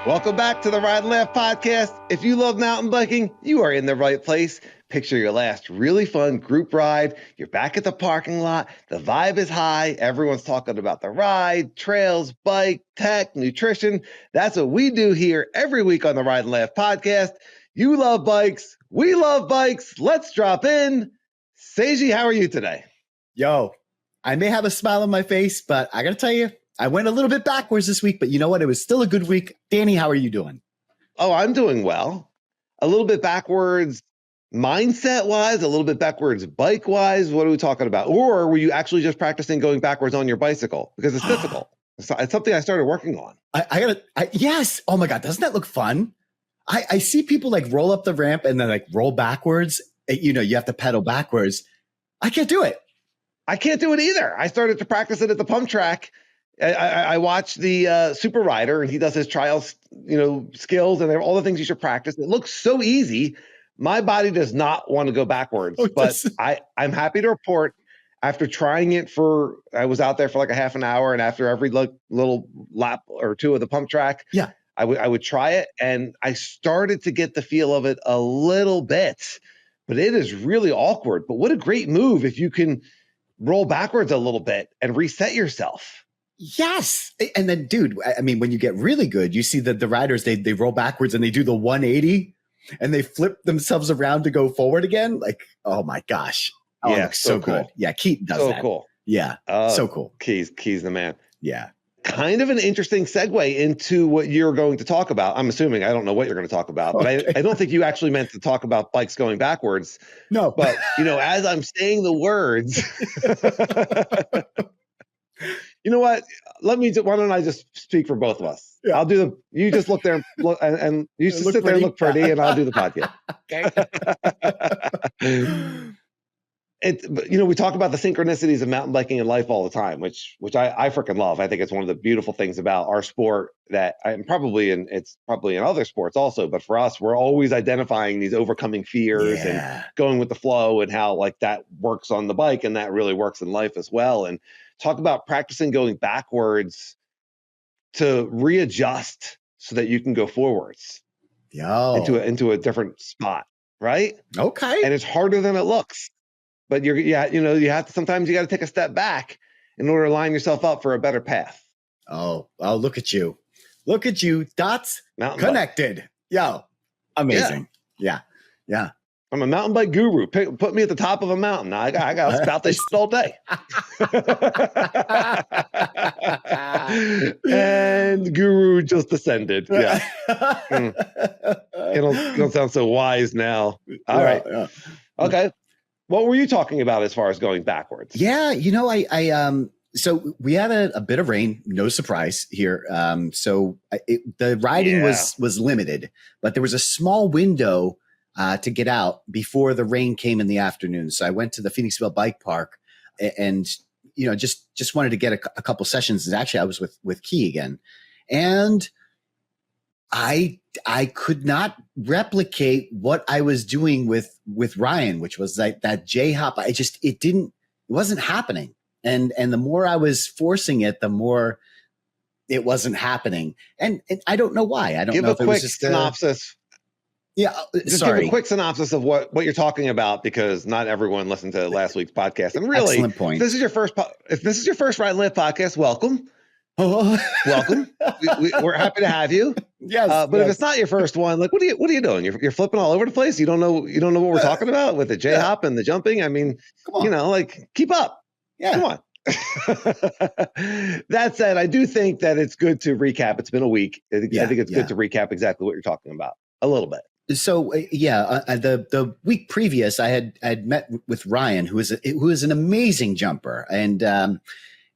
Welcome back to the Ride and Laugh podcast. If you love mountain biking, you are in the right place. Picture your last really fun group ride. You're back at the parking lot. The vibe is high. Everyone's talking about the ride, trails, bike, tech, nutrition. That's what we do here every week on the Ride and Laugh podcast. You love bikes. We love bikes. Let's drop in. Seiji, how are you today? Yo, I may have a smile on my face, but I got to tell you, I went a little bit backwards this week, but you know what? It was still a good week. Danny, how are you doing? Oh, I'm doing well. A little bit backwards mindset-wise, a little bit backwards bike-wise. What are we talking about? Or were you actually just practicing going backwards on your bicycle? Because it's difficult. It's something I started working on. Yes. Oh my God. Doesn't that look fun? I see people like roll up the ramp and then like roll backwards. You know, you have to pedal backwards. I can't do it. I can't do it either. I started to practice it at the pump track. I watched the Super Rider, and he does his trials, skills, and all the things you should practice. It looks so easy. My body does not want to go backwards, but I'm happy to report after trying it I was out there for like a half an hour, and after every little lap or two of the pump track, I would try it, and I started to get the feel of it a little bit, but it is really awkward. But what a great move if you can roll backwards a little bit and reset yourself. Yes. And then, dude, I mean, when you get really good, you see that the riders, they roll backwards and they do the 180 and they flip themselves around to go forward again. Like, oh my gosh. Oh, yeah, so cool. Good. Yeah, Keaton does that. So cool. Yeah, so cool. Keys the man. Yeah. Kind of an interesting segue into what you're going to talk about. I'm assuming, I don't know what you're going to talk about, but I don't think you actually meant to talk about bikes going backwards. No. But, as I'm saying the words, you know what? Why don't I just speak for both of us? Yeah. You just look there and you just sit there and look pretty, and I'll do the podcast. Okay. We talk about the synchronicities of mountain biking and life all the time, which I freaking love. I think it's one of the beautiful things about our sport it's probably in other sports also, but for us, we're always identifying these overcoming fears and going with the flow, and how like that works on the bike, and that really works in life as well. And talk about practicing going backwards to readjust so that you can go forwards into a different spot, right? Okay. And it's harder than it looks. But sometimes you got to take a step back in order to line yourself up for a better path. Oh, look at you. Look at you. Dots mountain connected. Bike. Yo, amazing. Yeah. I'm a mountain bike guru. Put me at the top of a mountain. I got about this shit all day. And guru just descended. Yeah. It'll sound so wise now. All right. Yeah. Okay. What were you talking about as far as going backwards? Yeah, so we had a bit of rain, no surprise here. The riding was limited, but there was a small window to get out before the rain came in the afternoon. So I went to the Phoenixville Bike Park and just wanted to get a couple sessions. And actually, I was with Key again, and I could not replicate what I was doing with Ryan, which was that J hop. It wasn't happening. And the more I was forcing it, the more it wasn't happening. And I don't know why. I don't know if it was just a synopsis. Yeah. Just give a quick synopsis of what you're talking about, because not everyone listened to last week's podcast. And really, excellent point. If this is your first Ride and Live podcast, welcome. Welcome. We're happy to have you. Yes. But if it's not your first one, like, what are you doing? You're flipping all over the place. You don't know what we're talking about with the J hop and the jumping. I mean, keep up. Yeah. Come on. That said, I do think that it's good to recap. It's been a week. I think it's good to recap exactly what you're talking about a little bit. So the week previous, I had met with Ryan, who is an amazing jumper, and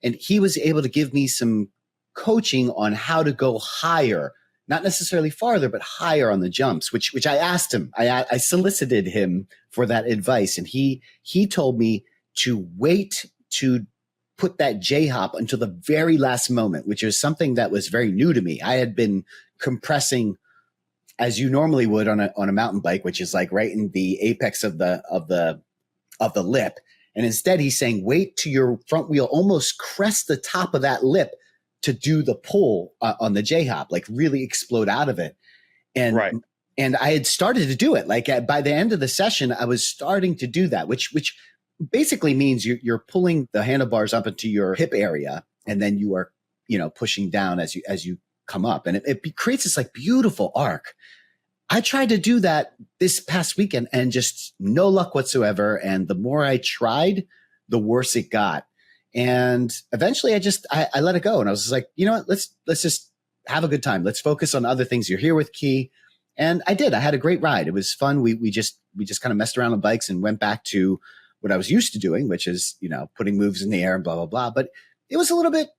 he was able to give me some coaching on how to go higher, not necessarily farther, but higher on the jumps, which I asked him. I solicited him for that advice, and he told me to wait to put that J hop until the very last moment, which is something that was very new to me. I had been compressing as you normally would on a mountain bike, which is like right in the apex of the lip. And instead he's saying, wait till your front wheel almost crests the top of that lip to do the pull on the J hop, like really explode out of it. And, right. and I had started to do it. Like by the end of the session, I was starting to do that, which basically means you're pulling the handlebars up into your hip area, and then you are, pushing down as you come up, and it creates this like beautiful arc. I tried to do that this past weekend and just no luck whatsoever. And the more I tried, the worse it got. And eventually I let it go. And I was just like, you know what, let's just have a good time. Let's focus on other things. You're here with Key. And I did. I had a great ride. It was fun. We just kind of messed around on bikes and went back to what I was used to doing, which is, putting moves in the air and blah, blah, blah. But it was a little bit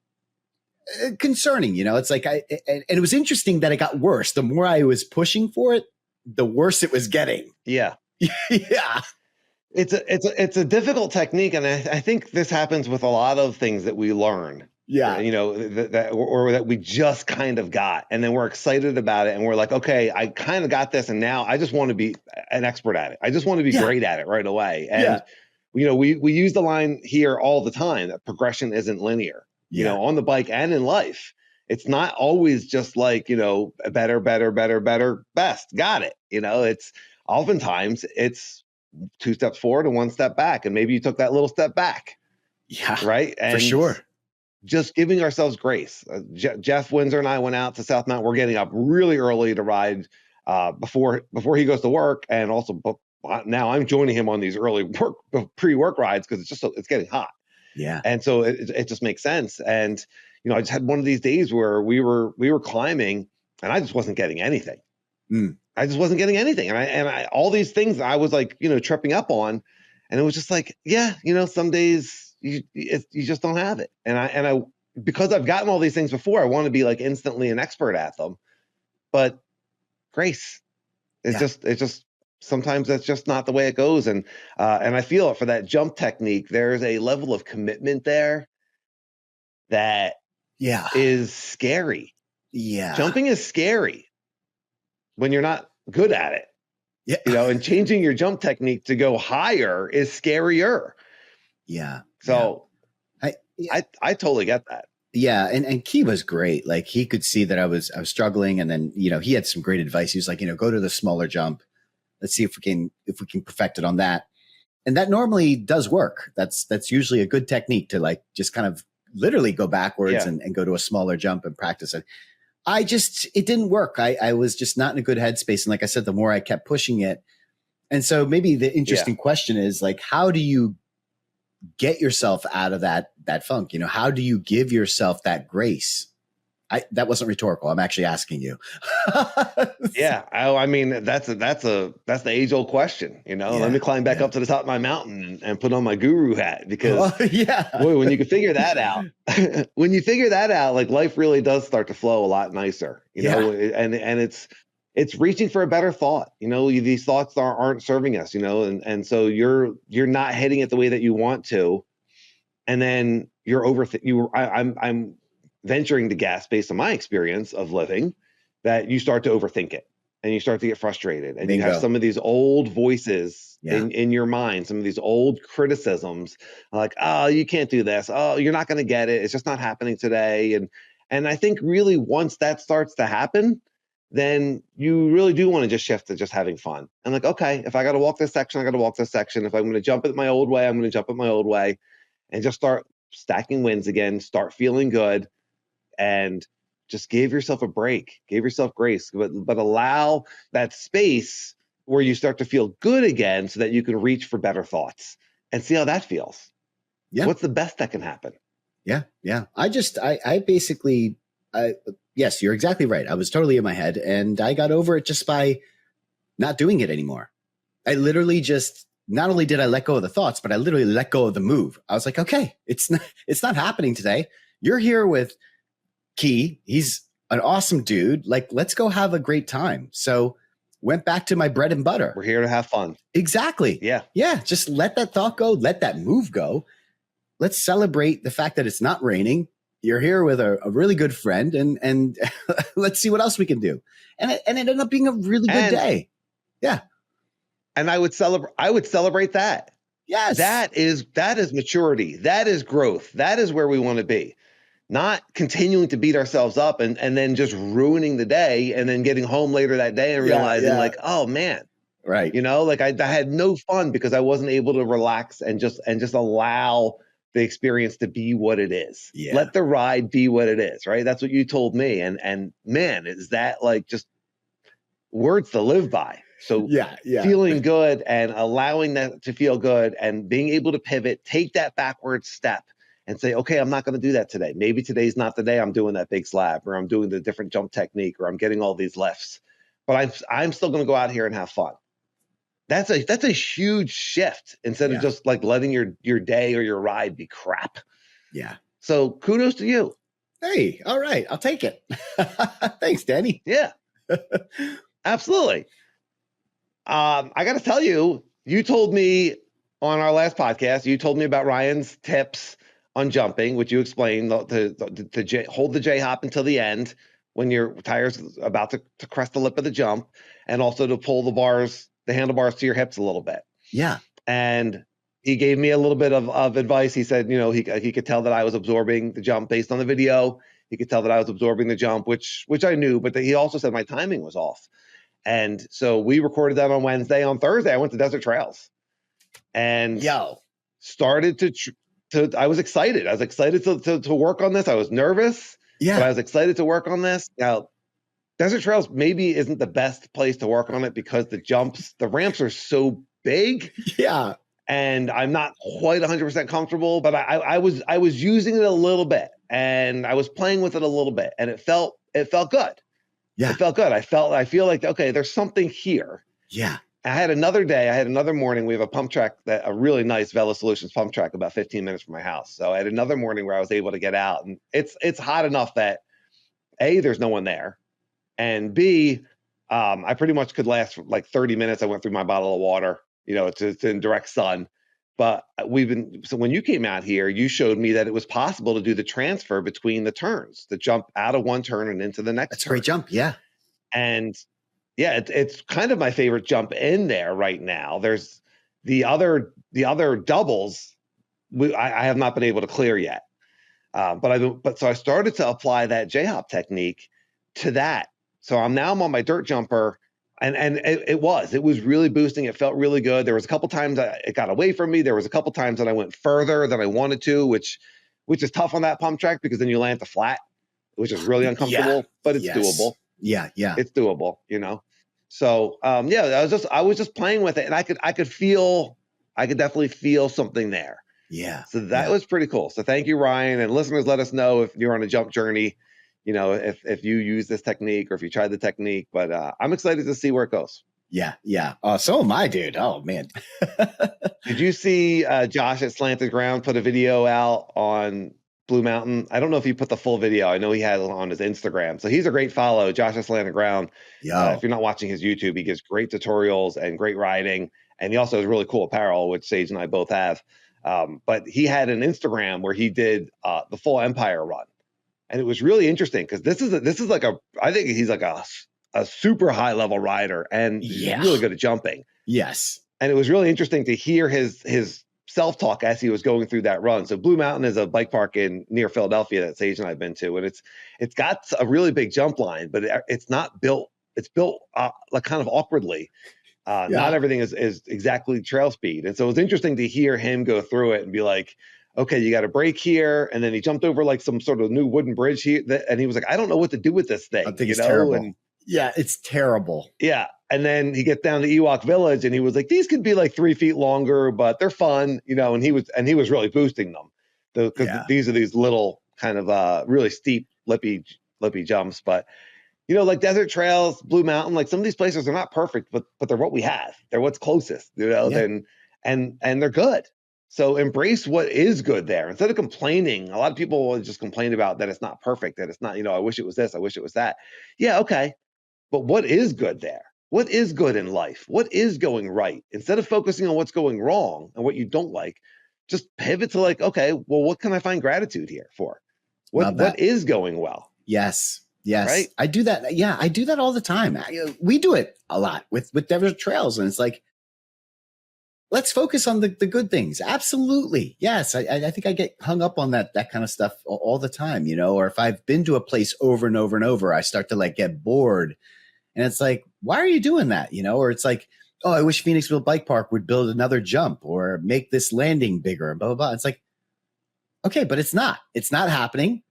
concerning, it's like, and it was interesting that it got worse. The more I was pushing for it, the worse it was getting. Yeah. Yeah. It's a difficult technique. And I think this happens with a lot of things that we learn. Yeah. That we just kind of got, and then we're excited about it. And we're like, okay, I kind of got this. And now I just want to be an expert at it. I just want to be great at it right away. And, we use the line here all the time that progression isn't linear, on the bike and in life. It's not always just like, better, best. Got it. It's oftentimes it's 2 steps forward and 1 step back. And maybe you took that little step back. Yeah. Right. And for sure. Just giving ourselves grace. Jeff Windsor and I went out to South Mountain. We're getting up really early to ride before he goes to work. And also now I'm joining him on these early pre-work rides because it's getting hot. Yeah. And so it just makes sense. And, I just had one of these days where we were climbing and I just wasn't getting anything. I just wasn't getting anything. And I all these things I was like, tripping up on. And it was just like, some days you just don't have it. And I because I've gotten all these things before, I want to be like instantly an expert at them. But grace, it's just sometimes that's just not the way it goes. And I feel it for that jump technique. There's a level of commitment there that is scary. Yeah. Jumping is scary when you're not good at it. Yeah. And changing your jump technique to go higher is scarier. Yeah. So I totally get that. Yeah. And Key was great. Like he could see that I was struggling. And then, he had some great advice. He was like, go to the smaller jump. Let's see if we can perfect it on that. And that normally does work. That's usually a good technique to like, just kind of literally go backwards and go to a smaller jump and practice it. It didn't work. I was just not in a good headspace. And like I said, the more I kept pushing it. And so maybe the interesting question is like, how do you get yourself out of that funk? How do you give yourself that grace? That wasn't rhetorical. I'm actually asking you. Yeah. I mean, that's the age old question, let me climb back up to the top of my mountain and put on my guru hat because boy, when you can figure that out, like life really does start to flow a lot nicer, and it's reaching for a better thought. These thoughts aren't serving us, and so you're not hitting it the way that you want to. And then I'm venturing to guess based on my experience of living that you start to overthink it and you start to get frustrated and you have some of these old voices in your mind, some of these old criticisms like, oh, you can't do this. Oh, you're not going to get it. It's just not happening today. And I think really once that starts to happen, then you really do want to just shift to just having fun. And like, okay, if I got to walk this section, I got to walk this section. If I'm going to jump it my old way, I'm going to jump it my old way and just start stacking wins again, start feeling good. And just give yourself a break, give yourself grace, but allow that space where you start to feel good again so that you can reach for better thoughts and see how that feels. Yeah. What's the best that can happen? Yeah. Yeah. I basically, yes, you're exactly right. I was totally in my head and I got over it just by not doing it anymore. I literally just, not only did I let go of the thoughts, but I literally let go of the move. I was like, okay, it's not happening today. You're here with Key. He's an awesome dude. Like, let's go have a great time. So went back to my bread and butter. We're here to have fun. Exactly. Yeah. Yeah. Just let that thought go. Let that move go. Let's celebrate the fact that it's not raining. You're here with a really good friend and let's see what else we can do. And it ended up being a really good day. Yeah. And I would celebrate that. Yes. That is maturity. That is growth. That is where we want to be. not continuing to beat ourselves up and then just ruining the day and then getting home later that day and realizing like, oh man, right. You know, like I had no fun because I wasn't able to relax and just allow the experience to be what it is. Yeah. Let the ride be what it is, right? That's what you told me. And man, is that like just words to live by. So yeah. feeling good and allowing that to feel good and being able to pivot, take that backward step and say, okay, I'm not going to do that today. Maybe today's not the day I'm doing that big slab, or I'm doing the different jump technique, or I'm getting all these lifts, but I'm still going to go out here and have fun. That's a huge shift instead of just like letting your day or your ride be crap. Yeah. So kudos to you. Hey, all right. I'll take it. Thanks, Danny. Yeah, absolutely. I got to tell you, you told me on our last podcast, you told me about Ryan's tips on jumping, which you explained to hold the J hop until the end when your tire's about to crest the lip of the jump, and also to pull the handlebars to your hips a little bit. Yeah. And he gave me a little bit of advice. He said, you know, he could tell that I was absorbing the jump based on the video. He could tell that I was absorbing the jump, which I knew, but he also said my timing was off. And so we recorded that on Wednesday. On Thursday, I went to Desert Trails and started to I was excited. I was excited to work on this. I was nervous, but I was excited to work on this. Now, Desert Trails maybe isn't the best place to work on it because the ramps are so big. Yeah. And I'm not quite 100% comfortable, but I was using it a little bit and I was playing with it a little bit and it felt good. Yeah. It felt good. I feel like, okay, there's something here. Yeah. I had another morning. We have a pump track, a really nice Velo Solutions pump track about 15 minutes from my house. So I had another morning where I was able to get out, and it's hot enough that A, there's no one there, and B, I pretty much could last for like 30 minutes. I went through my bottle of water, you know, it's in direct sun. But so when you came out here, you showed me that it was possible to do the transfer between the turns, to jump out of one turn and into the next. That's a great jump. Yeah. And yeah, it's kind of my favorite jump in there right now. There's the other doubles I have not been able to clear yet. So I started to apply that J-hop technique to that. So I'm on my dirt jumper, and it was really boosting. It felt really good. There was a couple times it got away from me. There was a couple times that I went further than I wanted to, which is tough on that pump track because then you land the flat, which is really uncomfortable, but it's doable. Yeah. It's doable, you know? So, I was just playing with it, and I could definitely feel something there. Yeah. So that was pretty cool. So thank you, Ryan, and listeners, let us know if you're on a jump journey, you know, if you use this technique or if you tried the technique, but I'm excited to see where it goes. Yeah. Yeah. So am I, dude. Oh man. Did you see Josh at Slanted Ground put a video out on Blue Mountain? I don't know if he put the full video. I know he had it on his Instagram. So he's a great follow, Josh at Slanted Ground. If you're not watching his YouTube, he gives great tutorials and great riding. And he also has really cool apparel, which Sage and I both have. But he had an Instagram where he did the full Empire run. And it was really interesting because this is like I think he's like a super high level rider and he's really good at jumping. Yes. And it was really interesting to hear his self-talk as he was going through that run. So Blue Mountain is a bike park near Philadelphia that Sage and I've been to. And it's got a really big jump line, but it's not built. It's built like kind of awkwardly. Not everything is exactly trail speed. And so it was interesting to hear him go through it and be like, okay, you got to brake here. And then he jumped over like some sort of new wooden bridge here. And he was like, I don't know what to do with this thing. I think it's terrible. And yeah, it's terrible. Yeah. And then he gets down to Ewok Village and he was like, these could be like 3 feet longer, but they're fun, you know, and he was really boosting them because these are these little kind of really steep, lippy jumps. But, you know, like Desert Trails, Blue Mountain, like some of these places are not perfect, but they're what we have. They're what's closest, you know, and they're good. So embrace what is good there. Instead of complaining, a lot of people will just complain about that it's not perfect, that it's not, you know, I wish it was this, I wish it was that. Yeah, okay. But what is good there? What is good in life? What is going right? Instead of focusing on what's going wrong and what you don't like, just pivot to like, okay, well, what can I find gratitude here for? What is going well? Yes. Right? I do that. Yeah, I do that all the time. We do it a lot with Desert Trails. And it's like, let's focus on the good things. Absolutely. Yes. I think I get hung up on that kind of stuff all the time, you know, or if I've been to a place over and over and over, I start to like get bored. And it's like, why are you doing that? You know, or it's like, oh, I wish Phoenixville Bike Park would build another jump or make this landing bigger and blah, blah, blah. It's like, okay, but it's not happening.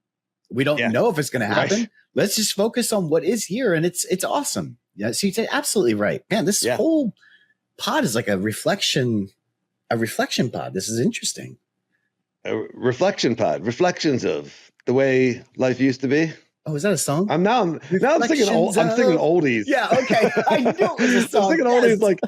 We don't know if it's going to happen. Right. Let's just focus on what is here. And it's awesome. Yeah. So you're absolutely right, man. This whole pod is like a reflection pod. This is interesting. A reflection pod, reflections of the way life used to be. Oh, is that a song? I'm singing oldies. Yeah, okay. I knew it was a song. I'm singing oldies. Like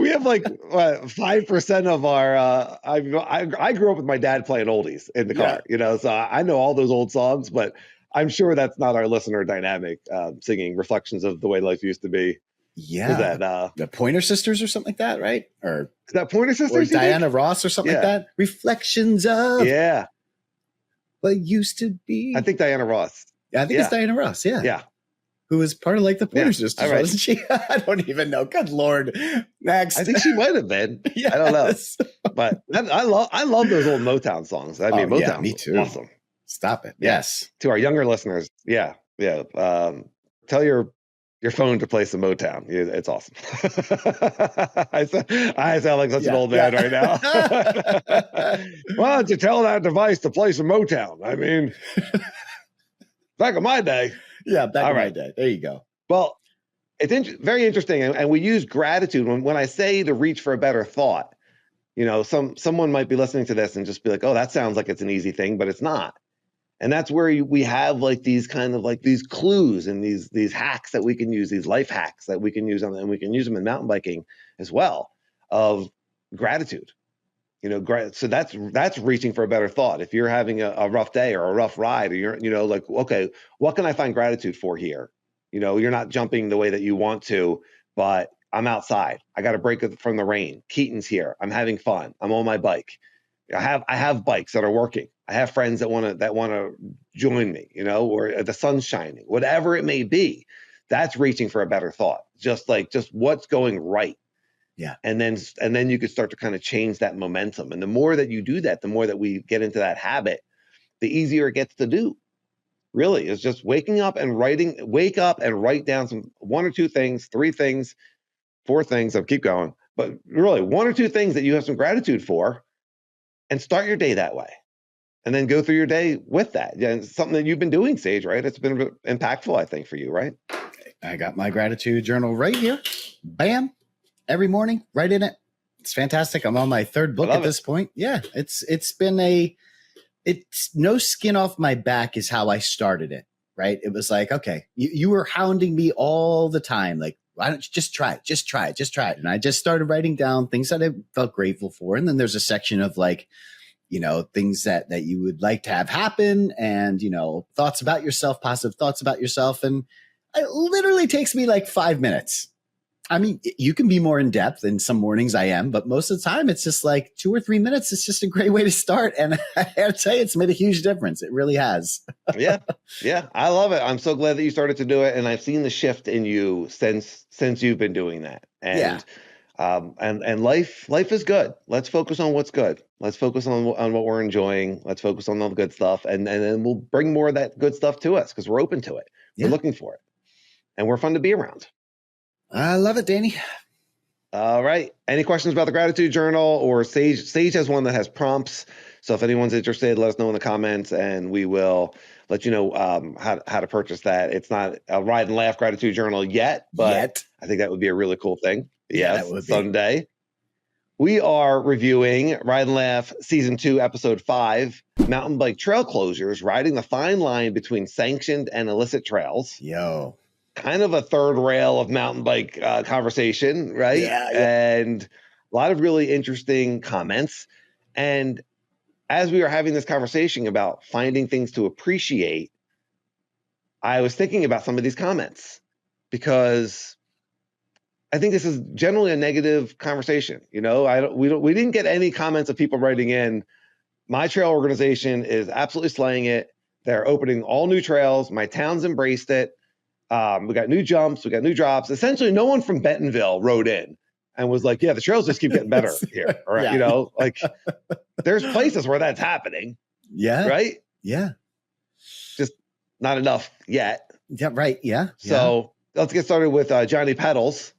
we have like 5% of our. I grew up with my dad playing oldies in the car, you know, so I know all those old songs, but I'm sure that's not our listener dynamic. Singing reflections of the way life used to be. Yeah, is that the Pointer Sisters or something like that, right? Or is that Pointer Sisters? Or Diana Ross or something like that? Reflections of what used to be. I think Diana Ross. Yeah, I think it's Diana Ross. Yeah. Yeah. Who was part of like the Pointer Sisters, wasn't she? I don't even know. Good Lord. Next. I think she might have been. I don't know. But I love those old Motown songs. I mean, Motown. Me too. Awesome. Stop it. Yes. To our younger listeners. Yeah. Yeah. Tell your phone to play some Motown. It's awesome. I sound like such an old man right now. Why don't you tell that device to play some Motown? I mean, back in my day. Yeah, back in my day. There you go. Well, it's very interesting. And we use gratitude. When I say to reach for a better thought, you know, someone might be listening to this and just be like, oh, that sounds like it's an easy thing, but it's not. And that's where we have like these kind of like these clues and these hacks that we can use, these life hacks that we can use and we can use them in mountain biking as well, of gratitude. You know, so that's reaching for a better thought. If you're having a rough day or a rough ride, or you're, you know, like, okay, what can I find gratitude for here? You know, you're not jumping the way that you want to, but I'm outside. I got a break from the rain. Keaton's here. I'm having fun. I'm on my bike. I have bikes that are working. I have friends that want to join me, you know, or the sun's shining, whatever it may be. That's reaching for a better thought. Just what's going right. Yeah. And then you could start to kind of change that momentum. And the more that you do that, the more that we get into that habit, the easier it gets to do. Really, it's just wake up and write down one or two things, 3 things, 4 things. I'll keep going. But really, 1 or 2 things that you have some gratitude for, and start your day that way. And then go through your day with that. Yeah, it's something that you've been doing, Sage, right? It's been impactful, I think, for you, right? I got my gratitude journal right here. Bam. Every morning, right in it. It's fantastic. I'm on my 3rd book at this point. Yeah, it's no skin off my back is how I started it, right? It was like, okay, you were hounding me all the time. Like, why don't you just try it? And I just started writing down things that I felt grateful for. And then there's a section of like, you know, things that you would like to have happen and, you know, thoughts about yourself, positive thoughts about yourself. And it literally takes me like 5 minutes. I mean, you can be more in depth, and some mornings I am, but most of the time it's just like 2 or 3 minutes. It's just a great way to start. And I have to tell you, it's made a huge difference. It really has. Yeah. I love it. I'm so glad that you started to do it. And I've seen the shift in you since you've been doing that. And, and life is good. Let's focus on what's good. Let's focus on what we're enjoying. Let's focus on all the good stuff. And then we'll bring more of that good stuff to us because we're open to it. We're looking for it. And we're fun to be around. I love it, Danny. All right. Any questions about the gratitude journal, or Sage has one that has prompts. So if anyone's interested, let us know in the comments and we will let you know how to purchase that. It's not a Ride and Laugh gratitude journal yet, but I think that would be a really cool thing. Yeah, that would be. Someday. We are reviewing Ride and Laugh Season 2, Episode 5, Mountain Bike Trail Closures, riding the fine line between sanctioned and illicit trails. Yo. Kind of a third rail of mountain bike conversation, right? Yeah. And a lot of really interesting comments. And as we were having this conversation about finding things to appreciate, I was thinking about some of these comments because I think this is generally a negative conversation. You know, we didn't get any comments of people writing in, my trail organization is absolutely slaying it. They're opening all new trails. My town's embraced it. We got new jumps, we got new drops. Essentially, no one from Bentonville wrote in and was like, yeah, the trails just keep getting better here. All right. Yeah. Like there's places where that's happening. Yeah. Right. Yeah. Just not enough yet. Yeah. Right. Yeah. So let's get started with Johnny Pedals,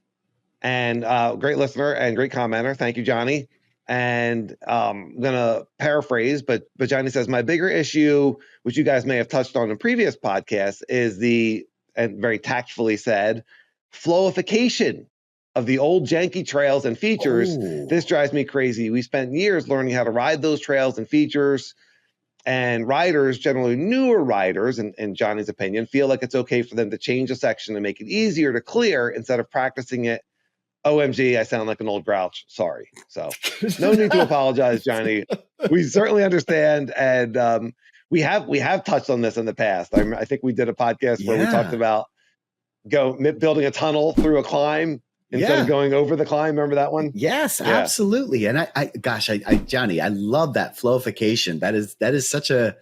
and great listener and great commenter. Thank you, Johnny. And I'm going to paraphrase, but Johnny says, my bigger issue, which you guys may have touched on in previous podcasts, is and very tactfully said, flowification of the old janky trails and features. Oh. This drives me crazy. We spent years learning how to ride those trails and features, and riders, generally newer riders, in Johnny's opinion, feel like it's okay for them to change a section and make it easier to clear instead of practicing it. OMG, I sound like an old grouch. Sorry. So no need to apologize, Johnny. We certainly understand. And we have touched on this in the past. I think we did a podcast where we talked about building a tunnel through a climb instead of going over the climb. Remember that one? Yes, absolutely. And Johnny, I love that flowification. That is such a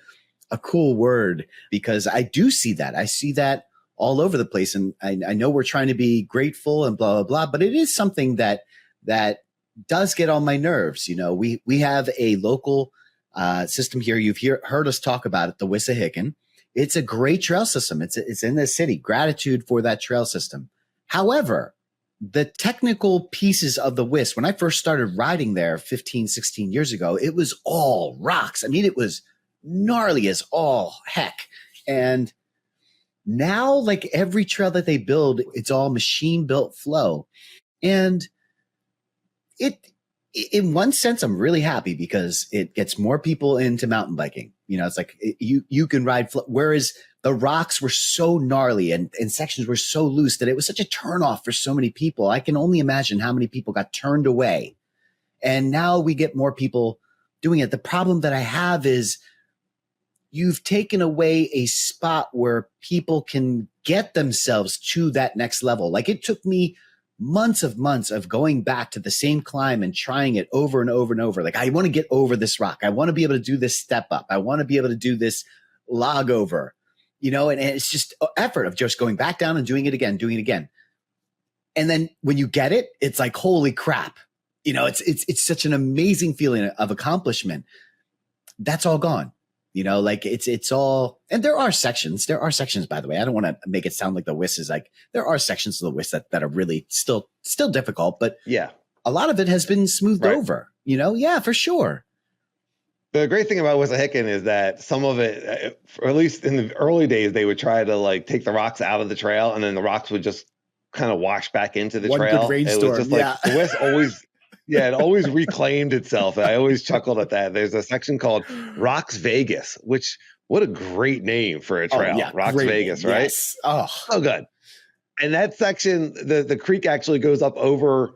cool word, because I do see that. I see that all over the place. And I know we're trying to be grateful and blah, blah, blah, but it is something that does get on my nerves. You know, we have a local system here. You've heard us talk about it, the Wissahickon. It's a great trail system. It's in the city. Gratitude for that trail system. However, the technical pieces of the Wiss, when I first started riding there 15, 16 years ago, it was all rocks. I mean, it was gnarly as all heck. And now, like every trail that they build, it's all machine built flow. And in one sense, I'm really happy because it gets more people into mountain biking. You know, it's like you can ride, whereas the rocks were so gnarly and sections were so loose that it was such a turnoff for so many people. I can only imagine how many people got turned away. And now we get more people doing it. The problem that I have is you've taken away a spot where people can get themselves to that next level. Like it took me months of going back to the same climb and trying it over and over and over. Like, I want to get over this rock. I want to be able to do this step up. I want to be able to do this log over, you know, and it's just effort of just going back down and doing it again. And then when you get it, it's like, holy crap. You know, it's such an amazing feeling of accomplishment. That's all gone. You know, like it's all, and there are sections, by the way. I don't want to make it sound like the Wiss is like, there are sections of the Wiss that are really still difficult, but yeah, a lot of it has been smoothed over, you know? Yeah, for sure. The great thing about Wissahickon is that some of it, or at least in the early days, they would try to like take the rocks out of the trail, and then the rocks would just kind of wash back into the trail. Good rainstorm. It was just like the Wiss always, it always reclaimed itself. I always chuckled at that. There's a section called Rocks Vegas, which, what a great name for a trail. Rocks Vegas, right? Yes. Oh, so good. And that section, the creek actually goes up over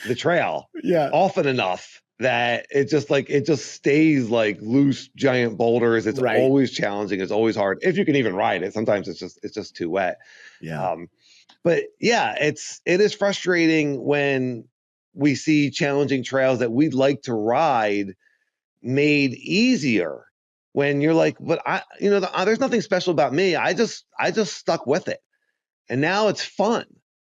the trail often enough that it just stays like loose giant boulders. It's always challenging. It's always hard if you can even ride it. Sometimes it's just too wet. Yeah. But yeah, it is frustrating when we see challenging trails that we'd like to ride made easier, when you're like, but there's nothing special about me. I just stuck with it. And now it's fun.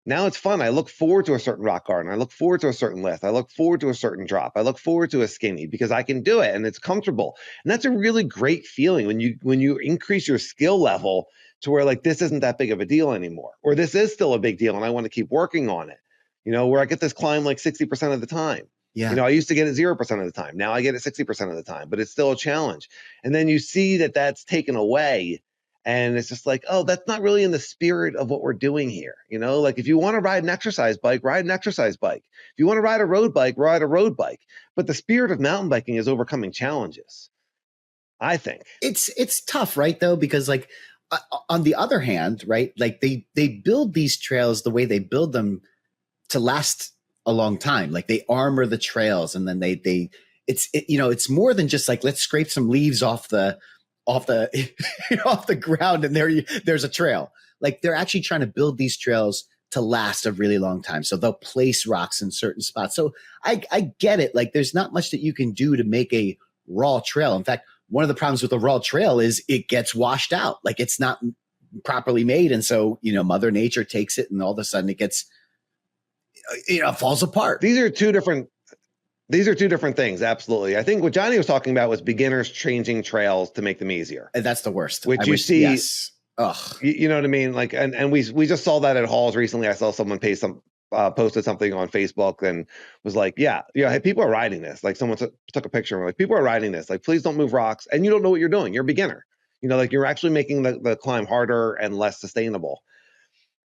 I look forward to a certain rock garden. I look forward to a certain lift. I look forward to a certain drop. I look forward to a skinny because I can do it and it's comfortable. And that's a really great feeling when you increase your skill level to where like, this isn't that big of a deal anymore, or this is still a big deal and I want to keep working on it. You know, where I get this climb like 60% of the time. Yeah. You know, I used to get it 0% of the time. Now I get it 60% of the time, but it's still a challenge. And then you see that that's taken away. And it's just like, oh, that's not really in the spirit of what we're doing here. You know, like if you want to ride an exercise bike, ride an exercise bike. If you want to ride a road bike, ride a road bike. But the spirit of mountain biking is overcoming challenges, I think. It's tough, right, though? Because like on the other hand, right, like they build these trails the way they build them to last a long time. Like they armor the trails, and then it's more than just like, let's scrape some leaves off the off the ground and there's a trail. Like they're actually trying to build these trails to last a really long time. So they'll place rocks in certain spots. So I get it. Like there's not much that you can do to make a raw trail. In fact, one of the problems with a raw trail is it gets washed out. Like it's not properly made. And so, Mother Nature takes it and all of a sudden it gets it falls apart. These are two different things. Absolutely. I think what Johnny was talking about was beginners changing trails to make them easier. And that's the worst. Which you see, yes. Ugh. You know what I mean? Like, and we just saw that at Halls recently. I saw someone posted something on Facebook and was like, hey, people are riding this. Like someone took a picture and were like, people are riding this. Like, please don't move rocks. And you don't know what you're doing. You're a beginner. Like you're actually making the climb harder and less sustainable.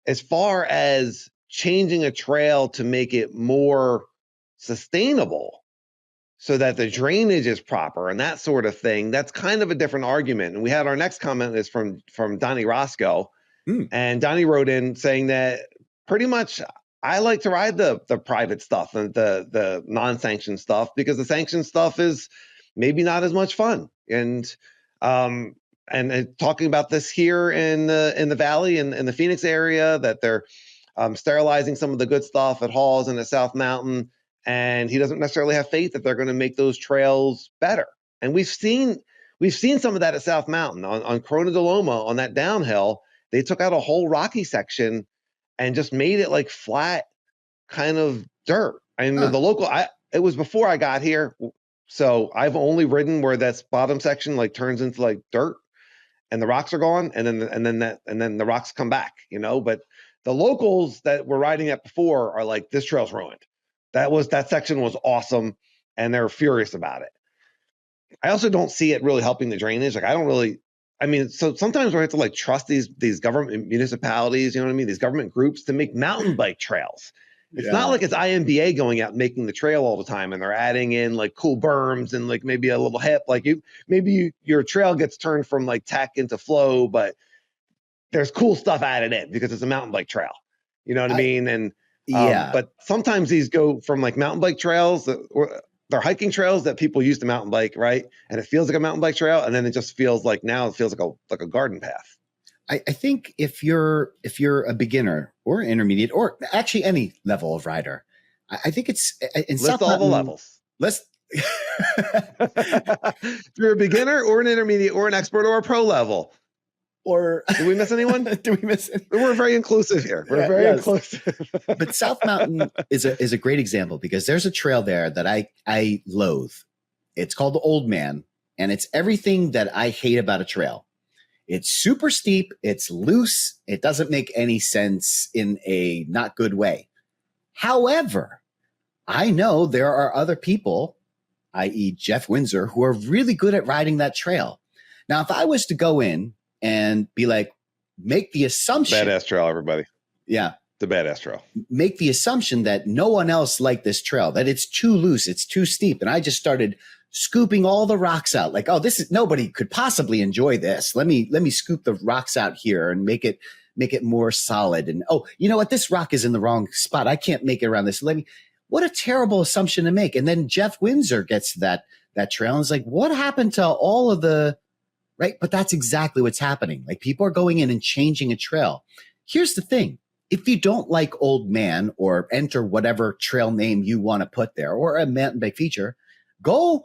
As far as changing a trail to make it more sustainable so that the drainage is proper and that sort of thing, that's kind of a different argument. And we had our next comment is from Donnie Roscoe. And Donnie wrote in saying that pretty much I like to ride the private stuff and the non-sanctioned stuff because the sanctioned stuff is maybe not as much fun. And talking about this here in the Valley and in the Phoenix area, that they're sterilizing some of the good stuff at Halls and at South Mountain, and he doesn't necessarily have faith that they're going to make those trails better. And we've seen some of that at South Mountain on Corona de Loma on that downhill. They took out a whole rocky section and just made it like flat kind of dirt. I mean, the local, it was before I got here, so I've only ridden where that bottom section like turns into like dirt and the rocks are gone, and then the rocks come back, but the locals that were riding it before are like, this trail's ruined. That section was awesome, and they're furious about it. I also don't see it really helping the drainage. Like so sometimes we have to like trust these government municipalities, you know what I mean? These government groups to make mountain bike trails. It's not like it's IMBA going out and making the trail all the time, and they're adding in like cool berms and like maybe a little hip. Like your trail gets turned from like tech into flow, but there's cool stuff added in because it's a mountain bike trail. You know what I mean? And but sometimes these go from like mountain bike trails they're hiking trails that people use to mountain bike, right? And it feels like a mountain bike trail, and then it just feels like a garden path. I think if you're a beginner or intermediate or actually any level of rider, I think it's in list all the levels. If you're a beginner or an intermediate or an expert or a pro level. Or did we miss anyone? We're very inclusive here. We're very inclusive. But South Mountain is a great example because there's a trail there that I loathe. It's called the Old Man, and it's everything that I hate about a trail. It's super steep. It's loose. It doesn't make any sense in a not good way. However, I know there are other people, i.e. Jeff Windsor, who are really good at riding that trail. Now, if I was to go in and be like, make the assumption. Badass trail, everybody. Yeah. The badass trail. Make the assumption that no one else liked this trail, that it's too loose, it's too steep. And I just started scooping all the rocks out. Like, oh, nobody could possibly enjoy this. Let me scoop the rocks out here and make it more solid. And oh, you know what? This rock is in the wrong spot. I can't make it around this. What a terrible assumption to make. And then Jeff Windsor gets that trail and is like, what happened to all of the, right? But that's exactly what's happening. Like people are going in and changing a trail. Here's the thing. If you don't like Old Man or enter whatever trail name you want to put there or a mountain bike feature, go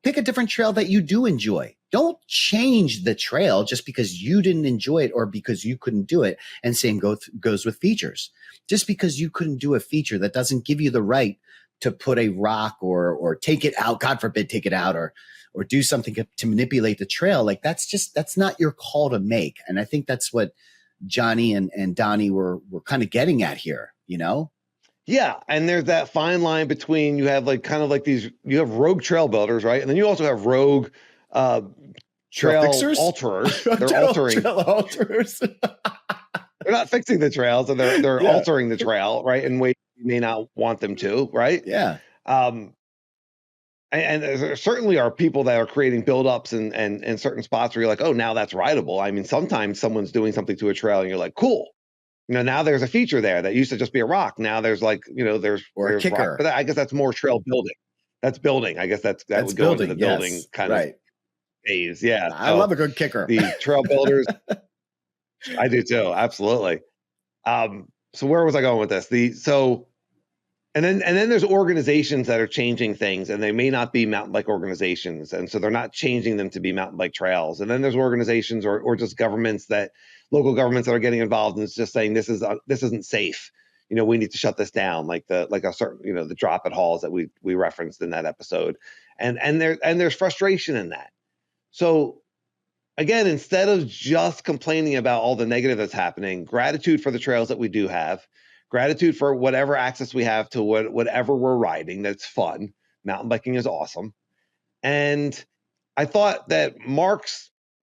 pick a different trail that you do enjoy. Don't change the trail just because you didn't enjoy it or because you couldn't do it. And same goes with features. Just because you couldn't do a feature, that doesn't give you the right to put a rock or take it out, God forbid, take it out or do something to manipulate the trail. Like that's not your call to make. And I think that's what Johnny and Donnie were kind of getting at here, you know? Yeah. And there's that fine line between you have you have rogue trail builders, right? And then you also have rogue trail alterers. They're altering. Trail alterers. They're not fixing the trails, and they're altering the trail, right? In ways you may not want them to, right? Yeah. And there certainly are people that are creating buildups and certain spots where you're like, oh, now that's rideable. I mean, sometimes someone's doing something to a trail and you're like, cool. Now there's a feature there that used to just be a rock. Now there's there's a kicker. Rock. But I guess that's more trail building. That's building. I guess that would go into the building kind of phase. Yeah. I love a good kicker. The trail builders. I do too. Absolutely. So where was I going with this? And then there's organizations that are changing things, and they may not be mountain bike organizations. And so they're not changing them to be mountain bike trails. And then there's organizations or just local governments that are getting involved and it's just saying this isn't safe. we need to shut this down, like a certain, the drop at halls that we referenced in that episode. And there's frustration in that. So again, instead of just complaining about all the negative that's happening, gratitude for the trails that we do have, gratitude for whatever access we have to whatever we're riding that's fun. Mountain biking is awesome. And I thought that Mark's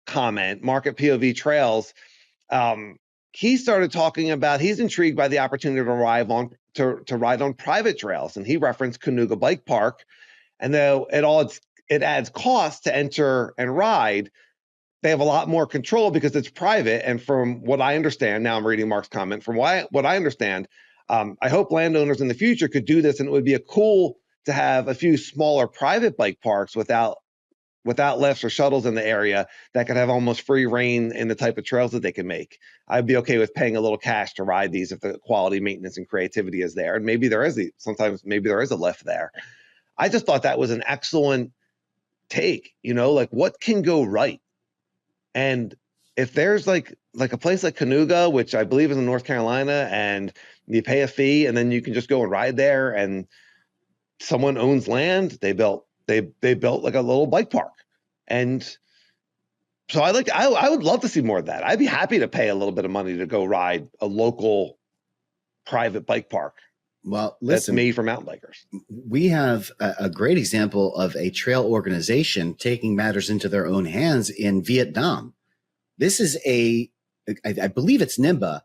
comment, Mark at POV Trails, he started talking about he's intrigued by the opportunity to ride on private trails. And he referenced Canoga Bike Park. And though it adds cost to enter and ride, they have a lot more control because it's private. And from what I understand, now I'm reading Mark's comment, from what I understand, I hope landowners in the future could do this, and it would be cool to have a few smaller private bike parks without lifts or shuttles in the area that could have almost free reign in the type of trails that they can make. I'd be okay with paying a little cash to ride these if the quality, maintenance, and creativity is there. And maybe there is a lift there. I just thought that was an excellent take, like what can go right? And if there's like a place like Canoga, which I believe is in North Carolina, and you pay a fee and then you can just go and ride there, and someone owns land, they built like a little bike park. And so I would love to see more of that. I'd be happy to pay a little bit of money to go ride a local private bike park. Well, listen, that's made for mountain bikers. We have a great example of a trail organization taking matters into their own hands in Vietnam. This is I believe it's Nimba,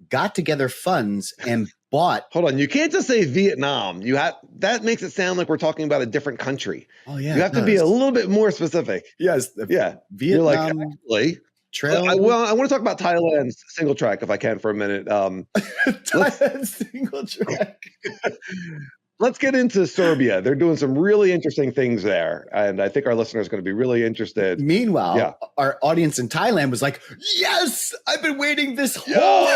got together funds and bought. Hold on, you can't just say Vietnam. That makes it sound like we're talking about a different country. Oh yeah, you have to be a little bit more specific. Yes, yeah. Vietnam. You're like, actually, trail. I want to talk about Thailand's single track if I can for a minute. Thailand's single track. Let's get into Serbia. They're doing some really interesting things there, and I think our listeners are going to be really interested. Meanwhile, our audience in Thailand was like, "Yes, I've been waiting this whole."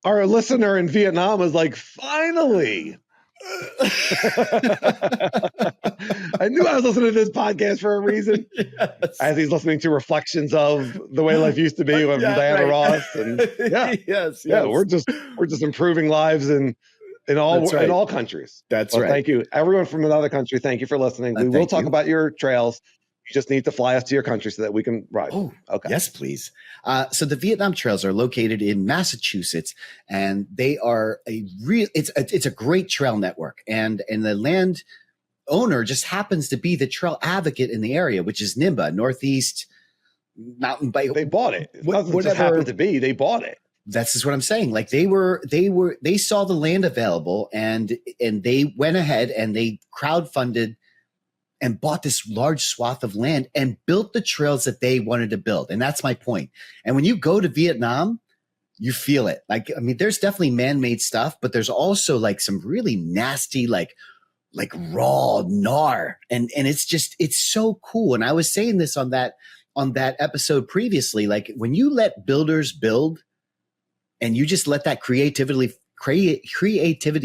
our listener in Vietnam was like, "Finally." I knew I was listening to this podcast for a reason. Yes. As he's listening to reflections of the way life used to be with Diana Ross, and yes, we're just improving lives in all countries. That's right. Thank you, everyone from another country. Thank you for listening. We will talk about your trails. You just need to fly us to your country so that we can ride. Oh, okay. Yes, please. So the Vietnam Trails are located in Massachusetts, and they are it's a great trail network, and the land owner just happens to be the trail advocate in the area, which is Nimba, Northeast Mountain Bike. They bought it. It just happened to be. They bought it. That's just what I'm saying. Like they saw the land available, and they went ahead and they crowdfunded and bought this large swath of land and built the trails that they wanted to build. And that's my point. And when you go to Vietnam, you feel it. Like, I mean, there's definitely man-made stuff, but there's also like some really nasty, like raw gnar. And it's so cool. And I was saying this on that episode previously, like when you let builders build and you just let that creativity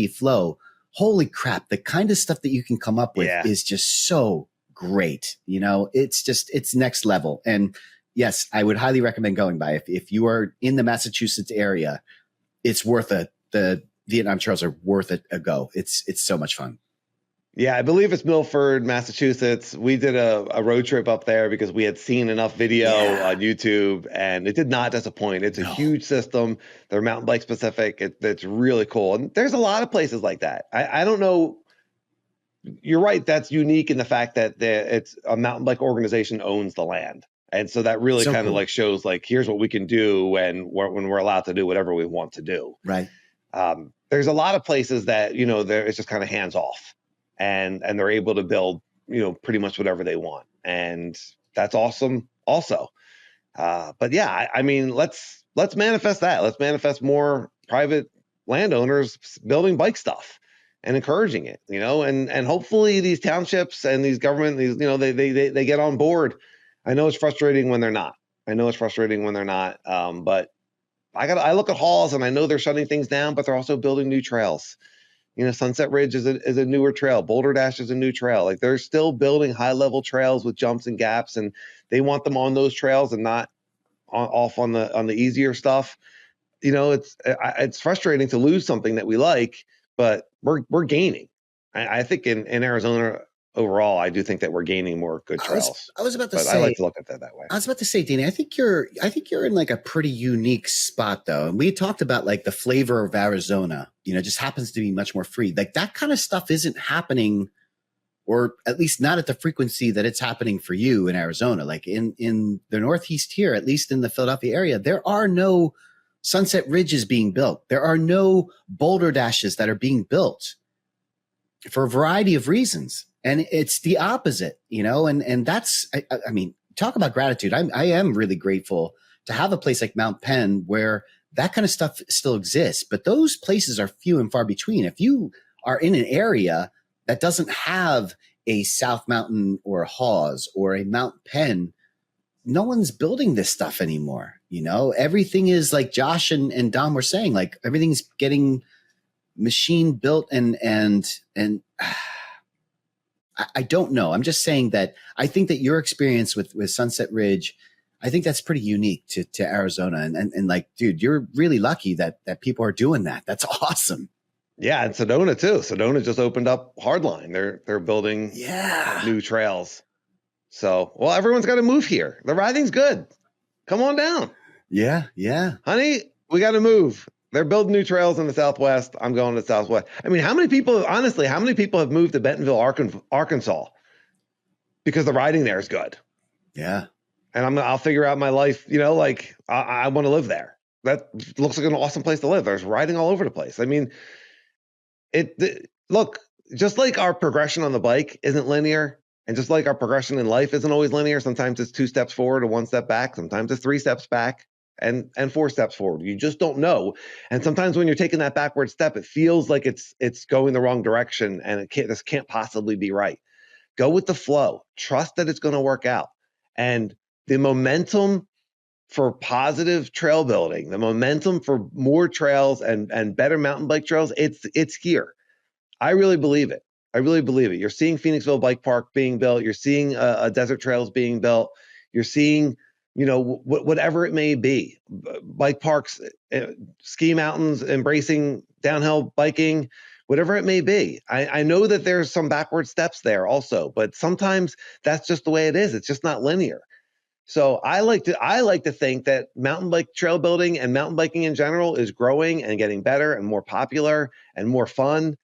flow, holy crap, the kind of stuff that you can come up with is just so great. It's next level. And yes, I would highly recommend going by. If you are in the Massachusetts area, it's worth it. The Vietnam Trails are worth it a go. It's so much fun. Yeah, I believe it's Milford, Massachusetts. We did a road trip up there because we had seen enough video on YouTube, and it did not disappoint. It's a huge system. They're mountain bike specific. It's really cool. And there's a lot of places like that. I don't know. You're right. That's unique in the fact that it's a mountain bike organization owns the land. And so that really kind of like shows like, here's what we can do when we're allowed to do whatever we want to do. Right. There's a lot of places that, it's just kind of hands off. And they're able to build, pretty much whatever they want. And that's awesome also. But yeah, I mean, let's manifest that. Let's manifest more private landowners building bike stuff and encouraging it, and hopefully these townships and these government, they get on board. I know it's frustrating when they're not. But I look at halls and I know they're shutting things down, but they're also building new trails. Sunset Ridge is a newer trail. Boulder Dash is a new trail. Like they're still building high level trails with jumps and gaps, and they want them on those trails and not off on the easier stuff. it's frustrating to lose something that we like, but we're gaining. I think in Arizona overall, I do think that we're gaining more good trails. I was about to but say, I like to look at that way. I was about to say, Danny, I think you're in like a pretty unique spot though. And we talked about like the flavor of Arizona, just happens to be much more free. Like that kind of stuff isn't happening, or at least not at the frequency that it's happening for you in Arizona. Like in the Northeast here, at least in the Philadelphia area, there are no Sunset Ridges being built. There are no boulder dashes that are being built for a variety of reasons. And it's the opposite, and that's, I mean, talk about gratitude. I am really grateful to have a place like Mount Penn where that kind of stuff still exists, but those places are few and far between. If you are in an area that doesn't have a South Mountain or a Hawes or a Mount Penn, no one's building this stuff anymore. Everything is like Josh and Dom were saying, like everything's getting machine built and I don't know. I'm just saying that I think that your experience with Sunset Ridge, I think that's pretty unique to Arizona. And like, dude, you're really lucky that people are doing that. That's awesome. Yeah, and Sedona too. Sedona just opened up Hardline. They're building new trails. So, well, everyone's got to move here. The riding's good. Come on down. Yeah. Honey, we got to move. They're building new trails in the Southwest. I'm going to the Southwest. I mean, how many people have moved to Bentonville, Arkansas because the riding there is good? Yeah. And I'll figure out my life, like I want to live there. That looks like an awesome place to live. There's riding all over the place. I mean, look, just like our progression on the bike isn't linear, and just like our progression in life isn't always linear, sometimes it's 2 steps forward and 1 step back. Sometimes it's 3 steps back and 4 steps forward. You just don't know. And sometimes when you're taking that backward step, it feels like it's going the wrong direction, and this can't possibly be right. Go with the flow. Trust that it's going to work out. And the momentum for positive trail building, the momentum for more trails and better mountain bike trails, it's here. I really believe it. You're seeing Phoenixville Bike Park being built. You're seeing a Desert Trails being built. You're seeing, whatever it may be, bike parks, ski mountains, embracing downhill biking, whatever it may be. I know that there's some backward steps there also, but sometimes that's just the way it is. It's just not linear. So I like to think that mountain bike trail building and mountain biking in general is growing and getting better and more popular and more fun.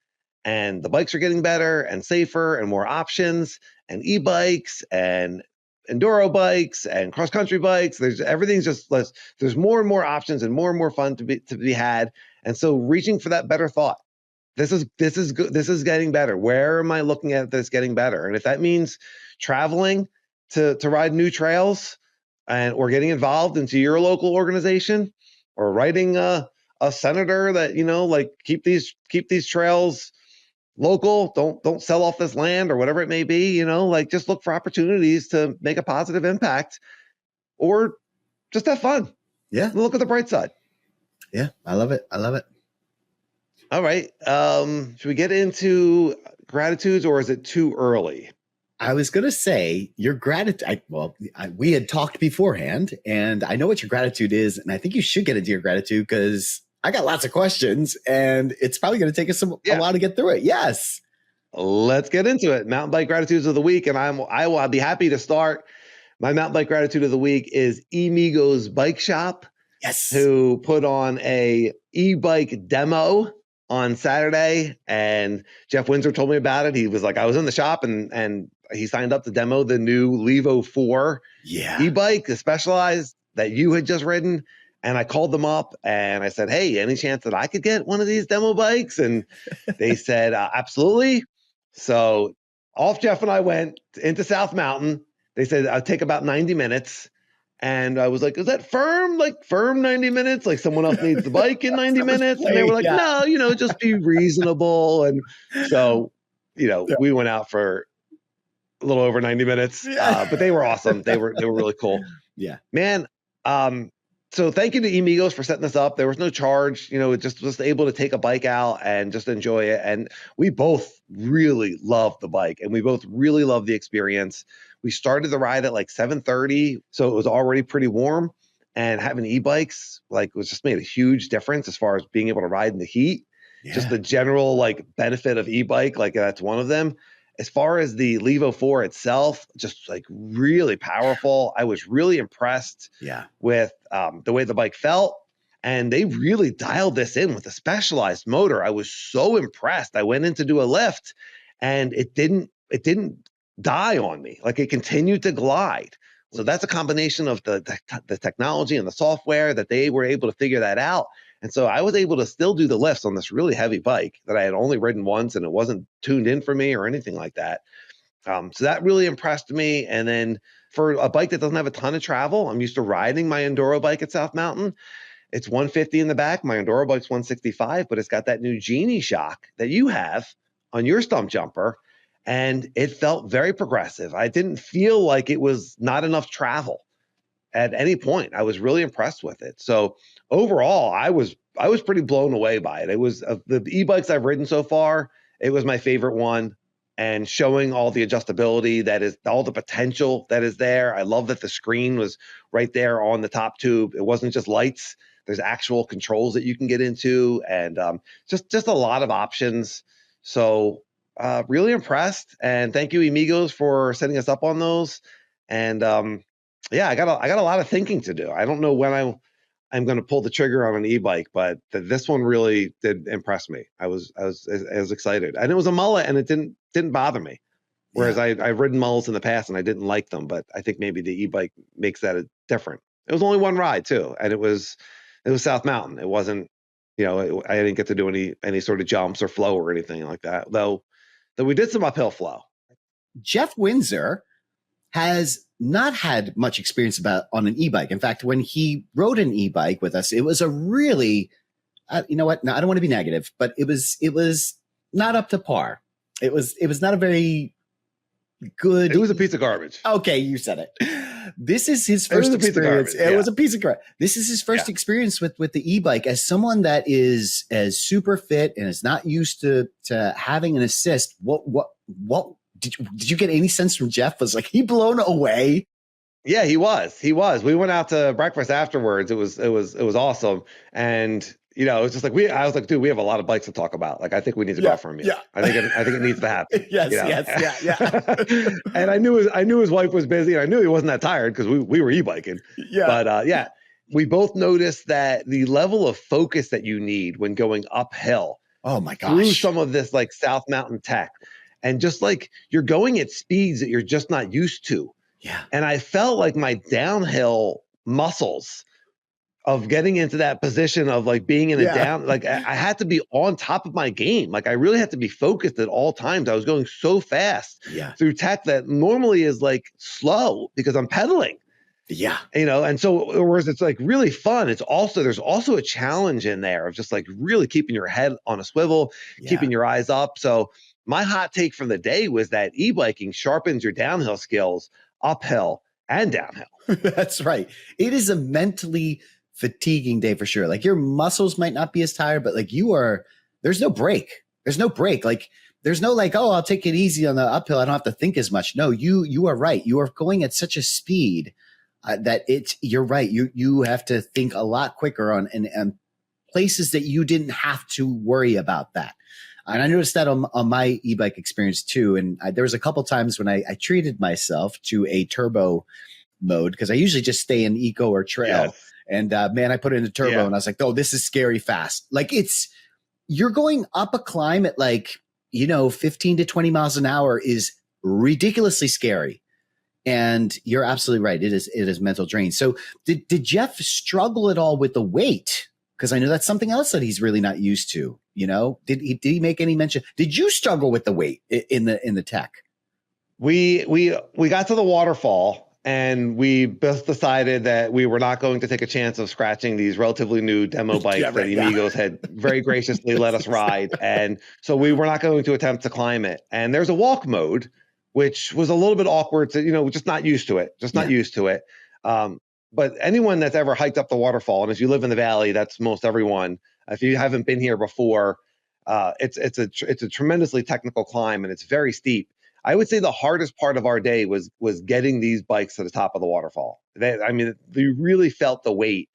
And the bikes are getting better and safer and more options, and e-bikes and enduro bikes and cross-country bikes. Everything's just less. There's more and more options and more fun to be had. And so reaching for that better thought. This is good. This is getting better. Where am I looking at this getting better? And if that means traveling to ride new trails or getting involved into your local organization, or writing a senator that, like keep these trails local, don't sell off this land or whatever it may be, like just look for opportunities to make a positive impact, or just have fun. Yeah. Look at the bright side. Yeah. I love it. All right. Should we get into gratitudes, or is it too early? I was going to say your gratitude. We had talked beforehand, and I know what your gratitude is, and I think you should get into your gratitude because I got lots of questions, and it's probably going to take us a while to get through it. Yes. Let's get into it. Mountain bike gratitudes of the week, and I'll be happy to start. My mountain bike gratitude of the week is eMigos Bike Shop. Yes. Who put on a e-bike demo on Saturday, and Jeff Windsor told me about it. He was like, I was in the shop and he signed up to demo the new Levo 4 e-bike, the Specialized that you had just ridden. And I called them up and I said, hey, any chance that I could get one of these demo bikes? And they said, absolutely. So off Jeff and I went into South Mountain. They said, I'll take about 90 minutes. And I was like, is that firm? Like firm 90 minutes? Like someone else needs the bike in 90 minutes? And they were like, no, just be reasonable. And so, we went out for a little over 90 minutes, but they were awesome. They were really cool. Yeah, man. So thank you to eMigos for setting this up. There was no charge, just able to take a bike out and just enjoy it. And we both really loved the bike, and we both really loved the experience. We started the ride at like 7:30, so it was already pretty warm. and having e-bikes like was just made a huge difference as far as being able to ride in the heat. Just the general like benefit of e-bike, like that's one of them. As far as the Levo 4 itself, just like really powerful. I was really impressed with the way the bike felt. And they really dialed this in with a Specialized motor. I was so impressed. I went in to do a lift and it didn't die on me. Like it continued to glide. So that's a combination of the technology and the software that they were able to figure that out. And so I was able to still do the lifts on this really heavy bike that I had only ridden once and it wasn't tuned in for me or anything like that. So that really impressed me. And then for a bike that doesn't have a ton of travel, I'm used to riding my Enduro bike at South Mountain. It's 150 in the back. My Enduro bike's 165, but it's got that new Genie shock that you have on your stump jumper. And it felt very progressive. I didn't feel like it was not enough travel at any point. I was really impressed with it. So overall, I was pretty blown away by it. It was the e-bikes I've ridden so far, it was my favorite one. And showing all the adjustability that is, all the potential that is there. I love that the screen was right there on the top tube. It wasn't just lights. There's actual controls that you can get into, and just a lot of options. So really impressed. And thank you, Amigos, for setting us up on those. And yeah, I got a lot of thinking to do. I don't know when I'm going to pull the trigger on an e-bike, but this one really did impress me. I was excited, and it was a mullet, and it didn't bother me. Whereas I've ridden mullets in the past and I didn't like them, but I think maybe the e-bike makes that different. It was only one ride too, and it was South Mountain. It wasn't, I didn't get to do any sort of jumps or flow or anything like that. Though we did some uphill flow. Jeff Windsor has not had much experience on an e-bike. In fact, when he rode an e-bike with us, it was a really, you know what? No, I don't want to be negative, but it was not up to par. It was not a very good. It was a piece of garbage. Okay, you said it. This is his first experience. It was a piece of garbage. This is his first experience with the e-bike. As someone that is as super fit and is not used to having an assist, what did you get any sense from Jeff? Was like he blown away? Yeah, he was. We went out to breakfast afterwards. It was awesome. And it was just like I was like, dude, we have a lot of bikes to talk about. Like, I think we need to go for him. Yeah. I think it needs to happen. Yeah. And I knew his wife was busy, and I knew he wasn't that tired because we were e-biking. Yeah. But we both noticed that the level of focus that you need when going uphill. Oh my gosh. Through some of this like South Mountain tech, and just like you're going at speeds that you're just not used to. Yeah. And I felt like my downhill muscles of getting into that position of like being in a down, like I had to be on top of my game. Like I really had to be focused at all times. I was going so fast through tech that normally is like slow because I'm pedaling. Yeah. And so whereas it's like really fun, there's also a challenge in there of just like really keeping your head on a swivel, keeping your eyes up. So my hot take from the day was that e-biking sharpens your downhill skills uphill and downhill. That's right. It is a mentally fatiguing day for sure. Like your muscles might not be as tired, but like there's no break. Like there's no like, oh, I'll take it easy on the uphill. I don't have to think as much. No, you are right. You are going at such a speed that you're right. You have to think a lot quicker on places that you didn't have to worry about that. And I noticed that on my e-bike experience too. And there was a couple times when I treated myself to a turbo mode because I usually just stay in eco or trail. Yes. And man, I put it into turbo and I was like, oh, this is scary fast. Like you're going up a climb at like, 15 to 20 miles an hour is ridiculously scary. And you're absolutely right. It is mental drain. So did Jeff struggle at all with the weight? Because I know that's something else that he's really not used to. Did he make any mention? Did you struggle with the weight in the tech? We got to the waterfall and we both decided that we were not going to take a chance of scratching these relatively new demo bikes that Amigos had very graciously let us ride. And so we were not going to attempt to climb it. And there's a walk mode, which was a little bit awkward to, just not used to it. But anyone that's ever hiked up the waterfall, and if you live in the valley, that's most everyone. If you haven't been here before, it's a tremendously technical climb and it's very steep. I would say the hardest part of our day was getting these bikes to the top of the waterfall. I mean, they really felt the weight.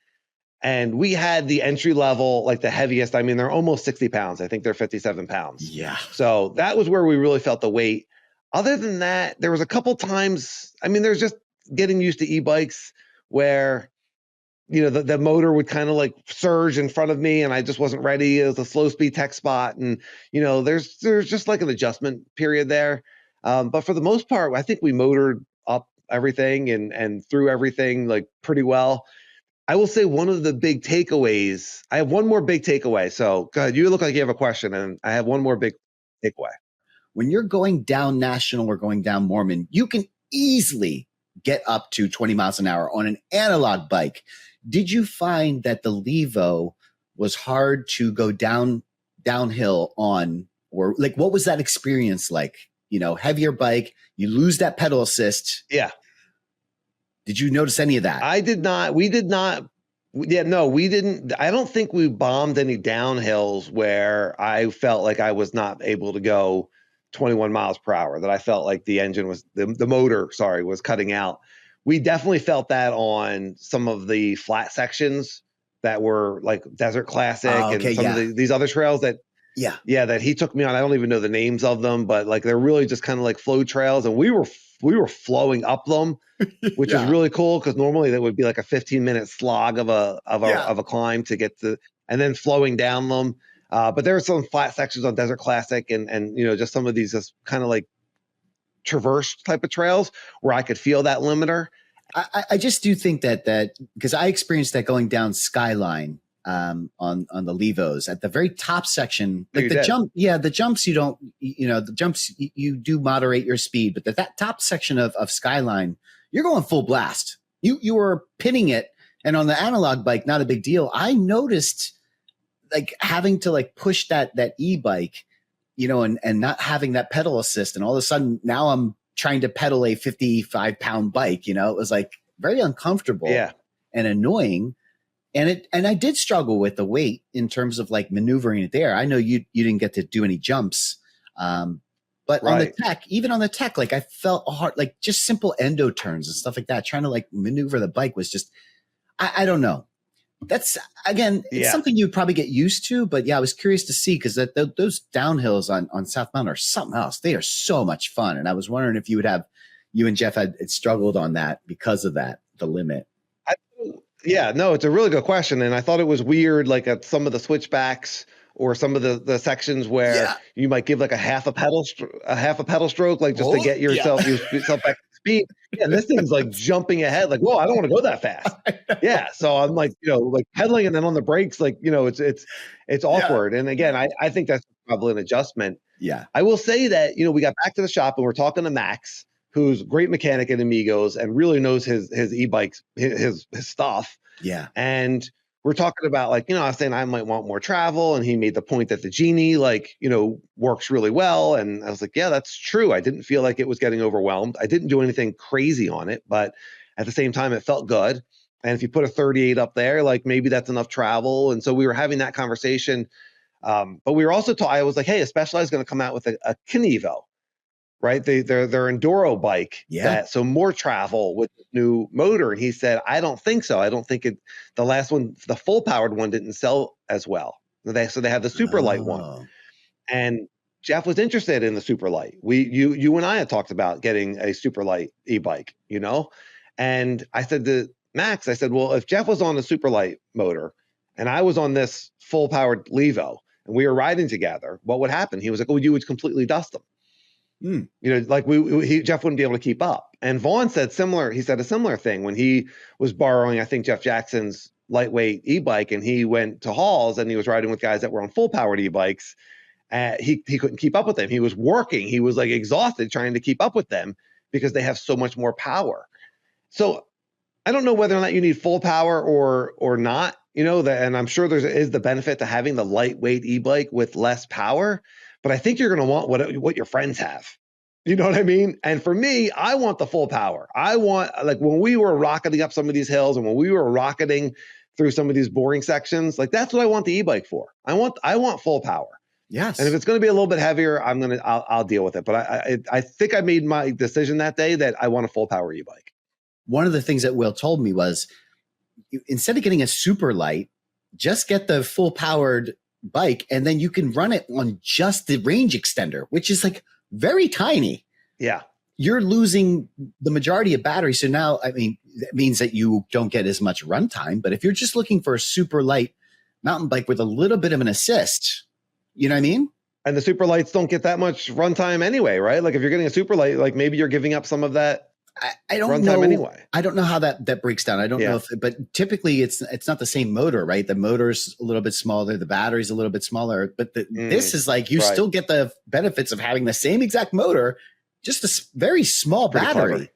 And we had the entry level, like the heaviest. I mean, they're almost 60 pounds. I think they're 57 pounds. Yeah. So that was where we really felt the weight. Other than that, there was a couple times, I mean, there's just getting used to e-bikes where, you know, the motor would kind of like surge in front of me and I just wasn't ready. It was a slow speed tech spot. And, you know, there's just like an adjustment period there. But for the most part, I think we motored up everything and through everything like pretty well. I will say one of the big takeaways, I have one more big takeaway. So go ahead, you look like you have a question and I have one more big takeaway. When you're going down National or going down Mormon, you can easily get up to 20 miles an hour on an analog bike. Did you find that the Levo was hard to go downhill on, or like, what was that experience like? You know, heavier bike, you lose that pedal assist. Yeah. Did you notice any of that? I did not. We did not. Yeah, no, we didn't. I don't think we bombed any downhills where I felt like I was not able to go 21 miles per hour, that I felt like the engine was, the motor, sorry, was cutting out. We definitely felt that on some of the flat sections that were like Desert Classic and some of these other trails that, that he took me on. I don't even know the names of them, but like they're really just kind of like flow trails, and we were flowing up them, which is really cool because normally that would be like a 15-minute slog of a climb to get to, and then flowing down them. But there were some flat sections on Desert Classic and you know, just some of these just kind of like traverse type of trails where I could feel that limiter. I just do think that because I experienced that going down Skyline on the Levos at the very top section, like the jumps you do moderate your speed, but that top section of Skyline, you're going full blast. You were pinning it, and on the analog bike, not a big deal. I noticed like having to like push that e-bike, you know, and not having that pedal assist, and all of a sudden now I'm trying to pedal a 55-pound bike. You know, it was like very uncomfortable and annoying. And I did struggle with the weight in terms of like maneuvering it there. I know you didn't get to do any jumps. But on the tech, like I felt hard, like just simple endo turns and stuff like that. Trying to like maneuver the bike was just, I don't know. That's again, it's something you'd probably get used to, but I was curious to see because those downhills on South Mountain are something else. They are so much fun. And I was wondering if you and Jeff had struggled on that because of that, the limit. Yeah, no, it's a really good question. And I thought it was weird, like at some of the switchbacks or some of the sections where you might give like a half a pedal stroke, like just to get yourself back to speed. Yeah, and this thing's like jumping ahead, like, whoa, I don't want to go that fast. Yeah. So I'm like, you know, like pedaling and then on the brakes, like, you know, it's awkward. And again, I think that's probably an adjustment. Yeah. I will say that, you know, we got back to the shop and we're talking to Max, who's a great mechanic at Amigos and really knows his e-bikes, his stuff. Yeah. And we're talking about like, you know, I was saying I might want more travel. And he made the point that the Genie, like, you know, works really well. And I was like, yeah, that's true. I didn't feel like it was getting overwhelmed. I didn't do anything crazy on it, but at the same time, it felt good. And if you put a 38 up there, like maybe that's enough travel. And so we were having that conversation. But we were also I was like, hey, Specialized is going to come out with a Kenevo. Right. Their enduro bike. Yeah. So more travel with the new motor. And he said, I don't think so. I don't think the last one, the full powered one didn't sell as well. So they have the super light one. And Jeff was interested in the super light. You and I had talked about getting a super light e-bike, you know? And I said to Max, I said, well, if Jeff was on a super light motor and I was on this full powered Levo and we were riding together, what would happen? He was like, oh, you would completely dust them. You know, like Jeff wouldn't be able to keep up. And Vaughn said he said a similar thing when he was borrowing, I think, Jeff Jackson's lightweight e-bike, and he went to Halls and he was riding with guys that were on full powered e-bikes. He couldn't keep up with them. He was working. He was like exhausted trying to keep up with them because they have so much more power. So I don't know whether or not you need full power or not, you know, and I'm sure there is the benefit to having the lightweight e-bike with less power. But I think you're going to want what your friends have. You know what I mean? And for me, I want the full power. I want, like when we were rocketing up some of these hills and when we were rocketing through some of these boring sections, like that's what I want the e-bike for. I want full power. Yes. And if it's going to be a little bit heavier, I'll deal with it. But I think I made my decision that day that I want a full power e-bike. One of the things that Will told me was, instead of getting a super light, just get the full powered bike, and then you can run it on just the range extender, which is like very tiny. Yeah. You're losing the majority of battery. So now, I mean, that means that you don't get as much runtime. But if you're just looking for a super light mountain bike with a little bit of an assist, you know what I mean? And the super lights don't get that much runtime anyway, right? Like if you're getting a super light, like maybe you're giving up some of that. I don't runtime know. Anyway. I don't know how that breaks down. I don't know but typically it's not the same motor, right? The motor's a little bit smaller, the battery's a little bit smaller, but this is like you still get the benefits of having the same exact motor, just a very small battery.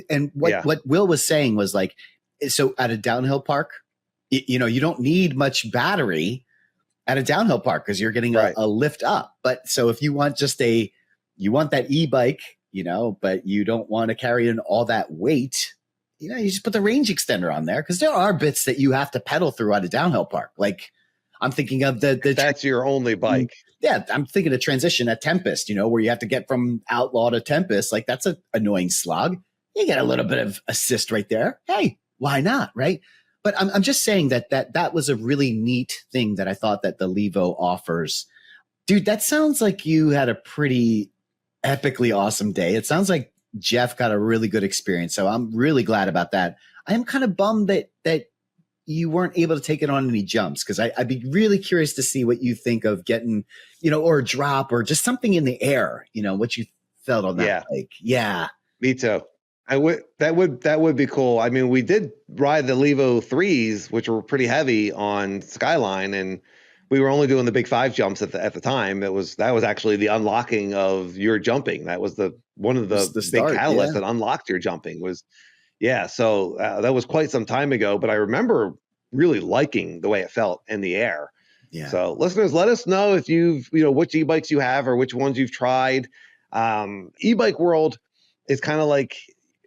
And what Will was saying was like, so at a downhill park, you know, you don't need much battery at a downhill park because you're getting a lift up. But so if you want you want that e-bike, you know, but you don't want to carry in all that weight, you know, you just put the range extender on there, because there are bits that you have to pedal through at a downhill park. Like I'm thinking of that's your only bike. Yeah, I'm thinking of transition at Tempest, you know, where you have to get from Outlaw to Tempest. Like that's an annoying slog. You get a little bit of assist right there. Hey, why not, right? But I'm just saying that was a really neat thing that I thought that the Levo offers. Dude, that sounds like you had a pretty epically awesome day. It sounds like Jeff got a really good experience. So I'm really glad about that. I am kind of bummed that you weren't able to take it on any jumps, because I'd be really curious to see what you think of getting, you know, or a drop or just something in the air, you know, what you felt on that bike. Yeah. Me too. That would be cool. I mean, we did ride the Levo 3s, which were pretty heavy on Skyline, and we were only doing the big 5 jumps at the time. That was actually the unlocking of your jumping. That was one of the big catalysts that unlocked your jumping was, So that was quite some time ago, but I remember really liking the way it felt in the air. Yeah. So listeners, let us know if which e-bikes you have or which ones you've tried. E-bike world is kind of like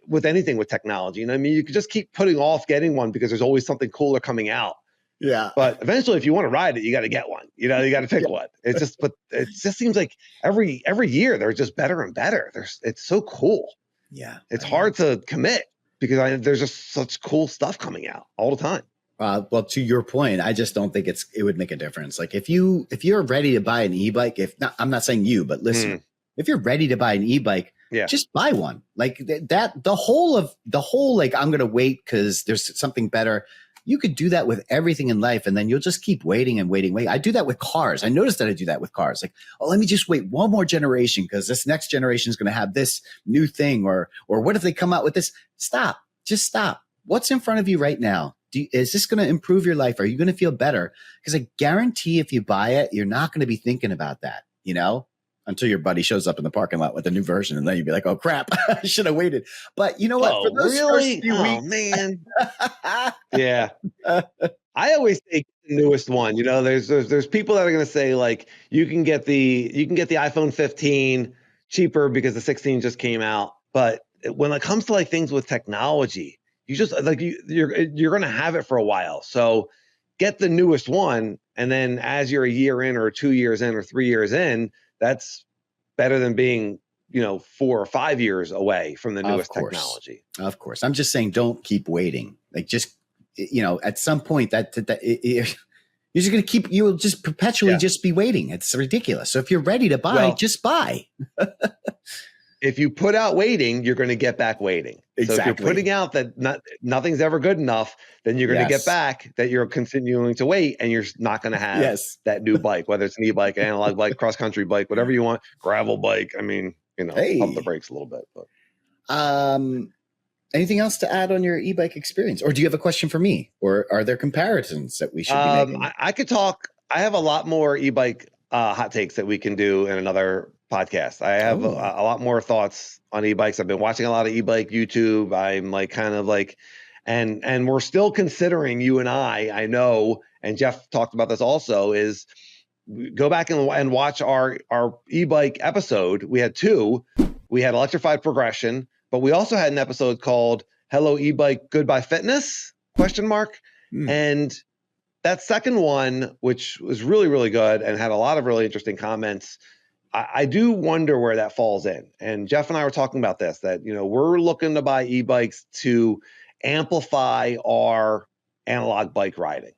with anything with technology. You know, I mean, you could just keep putting off getting one because there's always something cooler coming out. Yeah. But eventually, if you want to ride it, you got to get one. You know, you got to pick one. It just seems like every year they're just better and better. It's so cool. Yeah. It's hard to commit because there's just such cool stuff coming out all the time. Well, to your point, I just don't think it would make a difference. Like if you're ready to buy an e-bike, I'm not saying you, but listen, if you're ready to buy an e-bike, just buy one. Like the whole like, I'm going to wait because there's something better. You could do that with everything in life, and then you'll just keep waiting and waiting. I do that with cars. I noticed that I do that with cars. Like, let me just wait one more generation because this next generation is going to have this new thing. Or what if they come out with this? Stop. Just stop. What's in front of you right now? Is this going to improve your life? Are you going to feel better? Because I guarantee if you buy it, you're not going to be thinking about that, you know, until your buddy shows up in the parking lot with a new version. And then you'd be like, oh, crap, I should have waited. But you know what? For those first few weeks, man. Yeah. I always take the newest one. You know, there's people that are going to say like, you can get the iPhone 15 cheaper because the 16 just came out. But when it comes to like things with technology, you just like you're going to have it for a while. So get the newest one. And then as you're a year in or 2 years in or 3 years in, that's better than being, 4 or 5 years away from the newest technology. Of course. I'm just saying, don't keep waiting. Like just, at some point you're just going to keep, you will just perpetually just be waiting. It's ridiculous. So if you're ready to buy, just buy. If you put out waiting, you're going to get back waiting. Exactly. So if you're putting out that nothing's ever good enough, then you're going to get back that you're continuing to wait, and you're not going to have that new bike, whether it's an e-bike, analog bike, cross-country bike, whatever you want, gravel bike. I mean, pump the brakes a little bit. But. Anything else to add on your e-bike experience? Or do you have a question for me? Or are there comparisons that we should be making? I could talk. I have a lot more e-bike hot takes that we can do in another podcast. I have a lot more thoughts on e-bikes. I've been watching a lot of e-bike YouTube. I'm like kind of like, and we're still considering, you and I know, and Jeff talked about this also, is go back and watch our e-bike episode. We had 2. We had electrified progression, but we also had an episode called Hello E-Bike, Goodbye Fitness? ? And that second one, which was really, really good and had a lot of really interesting comments, I do wonder where that falls in. And Jeff and I were talking about this, that, we're looking to buy e-bikes to amplify our analog bike riding.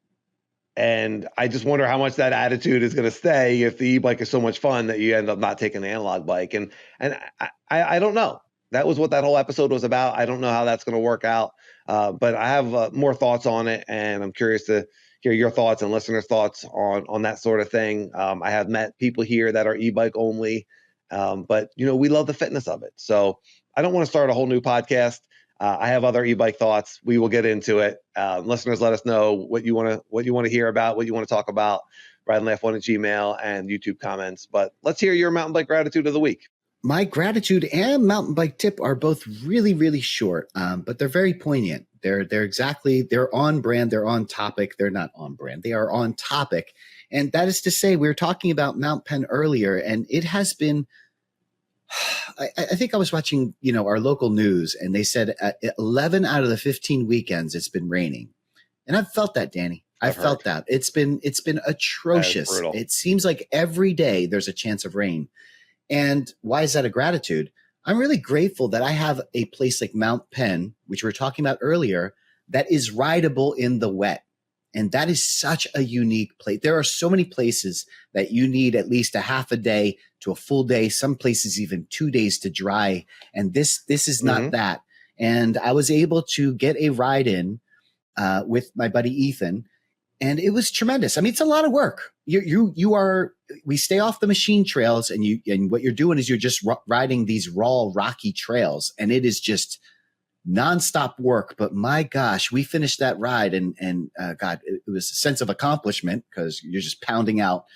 And I just wonder how much that attitude is going to stay if the e-bike is so much fun that you end up not taking the analog bike. And I don't know. That was what that whole episode was about. I don't know how that's going to work out, but I have more thoughts on it, and I'm curious to hear your thoughts and listeners' thoughts on that sort of thing. I have met people here that are e-bike only, but we love the fitness of it. So I don't want to start a whole new podcast. I have other e-bike thoughts. We will get into it. Listeners, let us know what you want to hear about, what you want to talk about. Ride and Laugh 1 at Gmail and YouTube comments. But let's hear your mountain bike gratitude of the week. My gratitude and mountain bike tip are both really, really short, but they're very poignant. They're on brand. They're on topic. They're not on brand. They are on topic. And that is to say, we were talking about Mount Penn earlier, and it has been, I think I was watching, our local news, and they said 11 out of the 15 weekends it's been raining. And I've felt that, Danny. I've felt that. It's been atrocious. It seems like every day there's a chance of rain. And why is that a gratitude? I'm really grateful that I have a place like Mount Penn, which we were talking about earlier, that is rideable in the wet. And that is such a unique place. There are so many places that you need at least a half a day to a full day, some places even 2 days to dry. And this is not that. And I was able to get a ride in with my buddy Ethan, and it was tremendous. I mean, it's a lot of work. We stay off the machine trails, and what you're doing is you're just riding these raw, rocky trails, and it is just nonstop work. But my gosh, we finished that ride, and God, it was a sense of accomplishment because you're just pounding out,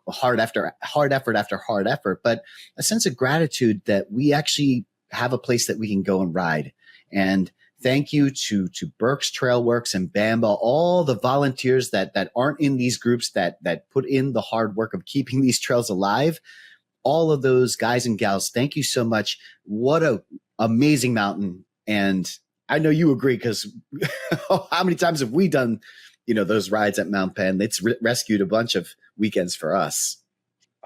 hard effort after hard effort, but a sense of gratitude that we actually have a place that we can go and ride. And thank you to Burke's Trail Works and Bamba, all the volunteers that aren't in these groups that put in the hard work of keeping these trails alive. All of those guys and gals, thank you so much. What a amazing mountain. And I know you agree, because how many times have we done, those rides at Mount Penn? It's rescued a bunch of weekends for us.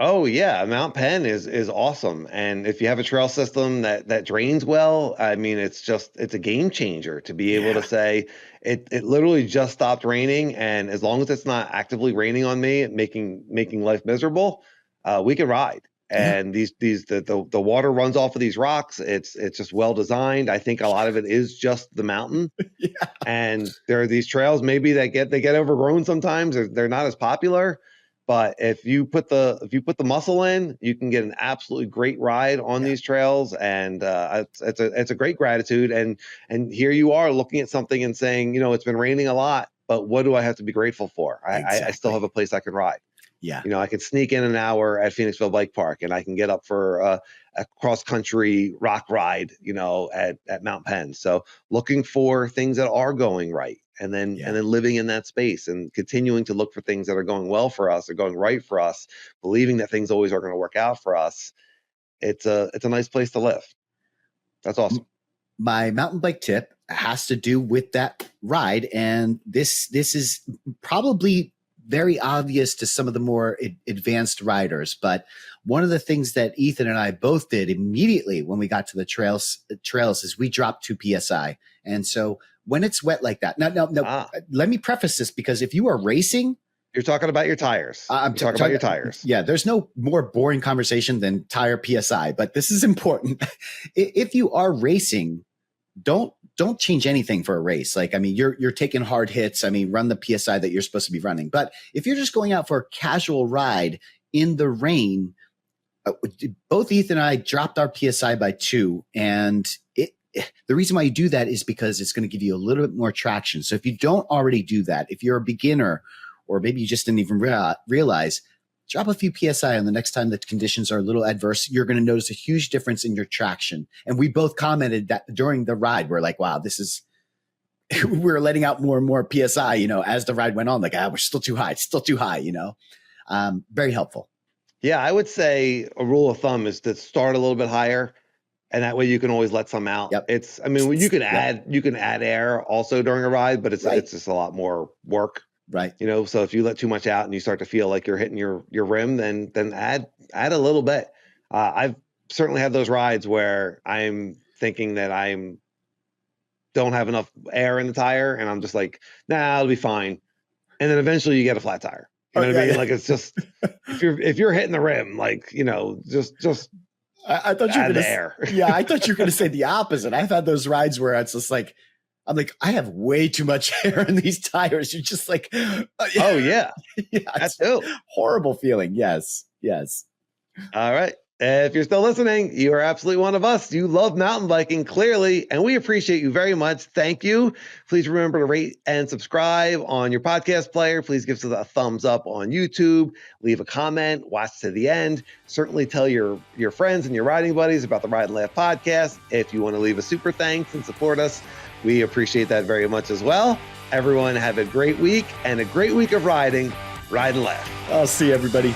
Oh yeah, Mount Penn is awesome. And if you have a trail system that drains well, I mean, it's a game changer to be able to say it literally just stopped raining, and as long as it's not actively raining on me and making life miserable, we can ride. And the water runs off of these rocks. It's just well designed. I think a lot of it is just the mountain. And there are these trails maybe that get overgrown sometimes. They're not as popular. But if you put the muscle in, you can get an absolutely great ride on these trails, and it's a great gratitude. And here you are looking at something and saying, it's been raining a lot, but what do I have to be grateful for? I still have a place I can ride. Yeah, I could sneak in an hour at Phoenixville Bike Park, and I can get up for a cross country rock ride, at Mount Penn. So looking for things that are going right. And then living in that space and continuing to look for things that are going well for us or going right for us, believing that things always are going to work out for us. It's a nice place to live. That's awesome. My mountain bike tip has to do with that ride. And this is probably very obvious to some of the more advanced riders. But one of the things that Ethan and I both did immediately when we got to the trails is we dropped 2 PSI. And so when it's wet like that, now, let me preface this, because if you are racing, you're talking about your tires. I'm talking about your tires. Yeah, there's no more boring conversation than tire PSI, but this is important. If you are racing, don't change anything for a race. Like, I mean, you're taking hard hits. I mean, run the PSI that you're supposed to be running. But if you're just going out for a casual ride in the rain, both Ethan and I dropped our PSI by 2, and the reason why you do that is because it's going to give you a little bit more traction. So if you don't already do that, if you're a beginner, or maybe you just didn't even realize, drop a few PSI on the next time the conditions are a little adverse. You're going to notice a huge difference in your traction. And we both commented that during the ride. We're like, wow, we were letting out more and more PSI, as the ride went on, like, we're still too high. It's still too high, very helpful. Yeah, I would say a rule of thumb is to start a little bit higher, and that way you can always let some out. You can add air also during a ride, but it's just a lot more work. Right. So if you let too much out and you start to feel like you're hitting your rim, then add a little bit. I've certainly had those rides where I'm thinking that don't have enough air in the tire, and I'm just like, nah, it'll be fine. And then eventually you get a flat tire. You know what I mean? Like, it's just, if you're hitting the rim, like, just I thought you were add air. Yeah, I thought you were going to say the opposite. I've had those rides where it's just like, I'm like, I have way too much air in these tires. You're just like, oh yeah, that's a horrible feeling. Yes. All right. If you're still listening, you are absolutely one of us. You love mountain biking, clearly, and we appreciate you very much. Thank you. Please remember to rate and subscribe on your podcast player. Please give us a thumbs up on YouTube. Leave a comment. Watch to the end. Certainly tell your friends and your riding buddies about the Ride and Laugh podcast. If you want to leave a super thanks and support us, we appreciate that very much as well. Everyone have a great week and a great week of riding. Ride and laugh. I'll see everybody.